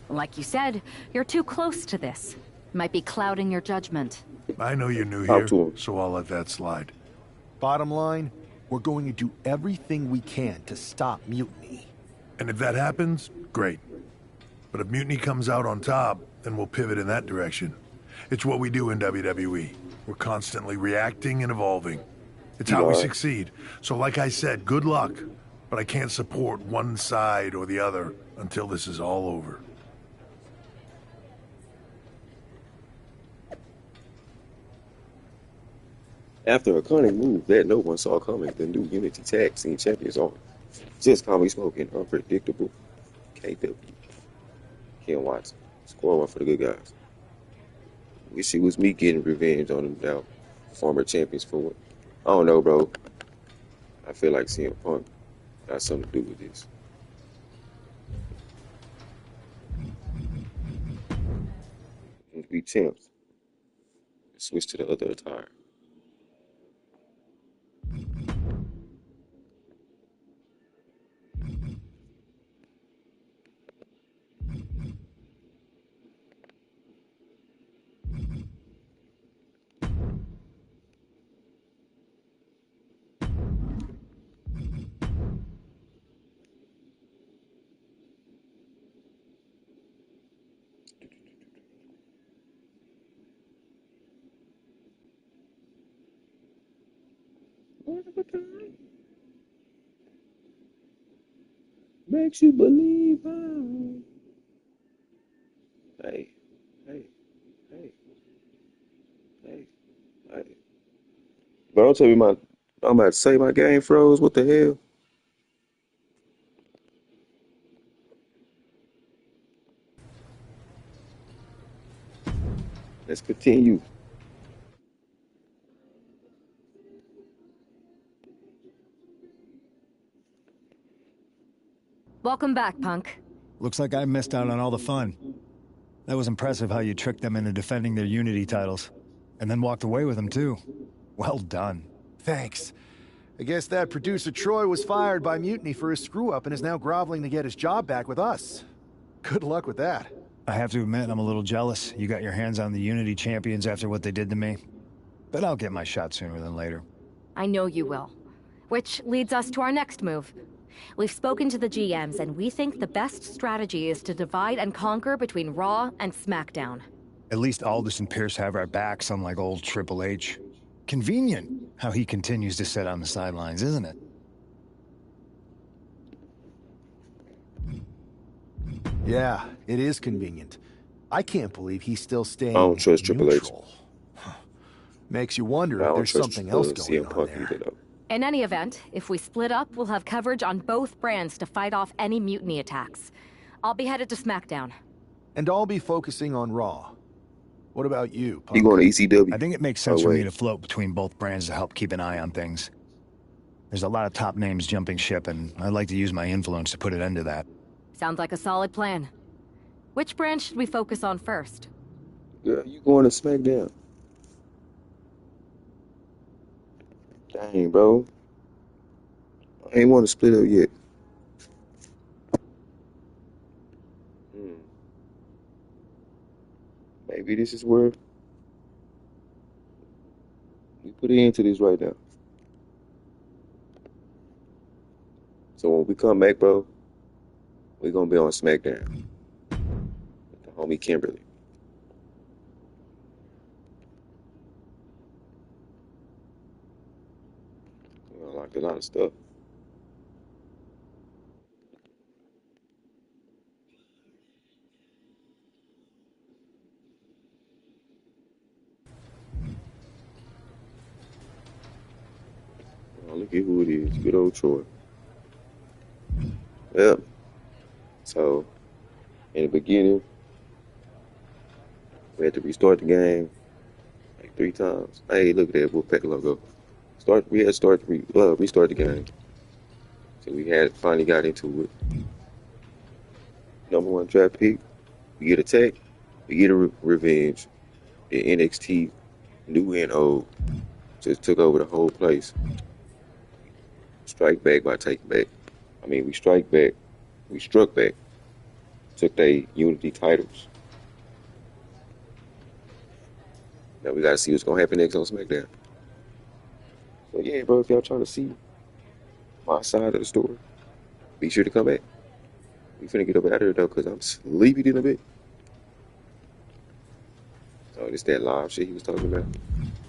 Like you said, you're too close to this. Might be clouding your judgment. I know you're new Talk here, to him. so I'll let that slide. Bottom line, we're going to do everything we can to stop Mutiny. And if that happens, great. But if Mutiny comes out on top, then we'll pivot in that direction. It's what we do in WWE. We're constantly reacting and evolving. It's how we Right. succeed. So like I said, good luck. But I can't support one side or the other until this is all over. After a cunning move that no one saw coming, the new Unity Tag Team Champions are just calmly smoking, unpredictable. KW. Can't watch. Score one for the good guys. Wish it was me getting revenge on them now. Former champions for what? I don't know, bro. I feel like CM Punk got something to do with this. We champs. Switch to the other attire. What the makes you believe? Hey, hey, hey, hey, hey. But don't tell me I'm about to say my game froze. What the hell? Let's continue. Welcome back, Punk. Looks like I missed out on all the fun. That was impressive how you tricked them into defending their Unity titles. And then walked away with them, too. Well done. Thanks. I guess that producer Troy was fired by Mutiny for his screw-up and is now groveling to get his job back with us. Good luck with that. I have to admit, I'm a little jealous. You got your hands on the Unity champions after what they did to me. But I'll get my shot sooner than later. I know you will. Which leads us to our next move. We've spoken to the GMs, and we think the best strategy is to divide and conquer between Raw and SmackDown. At least Aldous and Pierce have our backs, unlike old Triple H. Convenient how he continues to sit on the sidelines, isn't it? Yeah, it is convenient. I can't believe he's still staying I don't trust Triple H. neutral. Makes you wonder I if don't there's trust something else going CM on Punk there. either, though. In any event, if we split up, we'll have coverage on both brands to fight off any mutiny attacks. I'll be headed to SmackDown. And I'll be focusing on Raw. What about you, Punk? You going to ECW? I think it makes sense for me to float between both brands to help keep an eye on things. There's a lot of top names jumping ship, and I'd like to use my influence to put an end to that. Sounds like a solid plan. Which brand should we focus on first? Girl, you going to SmackDown? Dang, bro. I ain't want to split up yet. Maybe this is where we put an end to this right now. So when we come back, bro, we're going to be on SmackDown with the homie Kimberly. We unlocked a lot of stuff. Oh, look at who it is. Good old Troy. Yep. So, in the beginning, we had to restart the game like 3 times. Hey, look at that Wolfpack logo. We had to restart the game. So we had finally got into it. #1 draft pick. We get attacked. We get a revenge. The NXT, new and old, just took over the whole place. Strike back by taking back. I mean, we strike back. We struck back. Took they Unity titles. Now we gotta see what's gonna happen next on SmackDown. So yeah, bro, if y'all trying to see my side of the story, be sure to come back. We finna get up out of here though, cause I'm sleepy in a bit. So this that live shit he was talking about.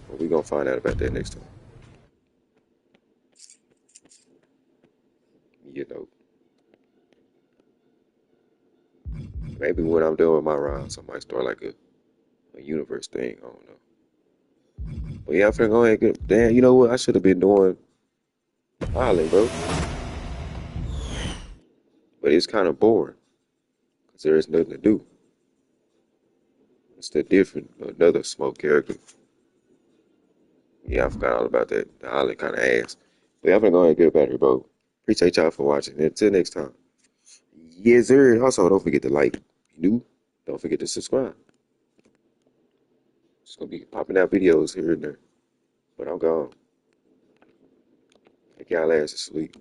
Well, we gonna find out about that next time. You know. Maybe when I'm done with my rounds, I might start like a universe thing. I don't know. But yeah, I'm finna go ahead and get. Damn, you know what? I should have been doing Island, bro. But it's kind of boring because there is nothing to do. It's the different, another smoke character. Yeah, I forgot all about that. The Island kind of ass. But yeah, I'm finna go ahead and get up out of here, bro. Appreciate y'all for watching. Until next time. Yes, sir. Also, don't forget to like. If you new, don't forget to subscribe. It's gonna be popping out videos here and there. But I'm gone. Take y'all ass to sleep.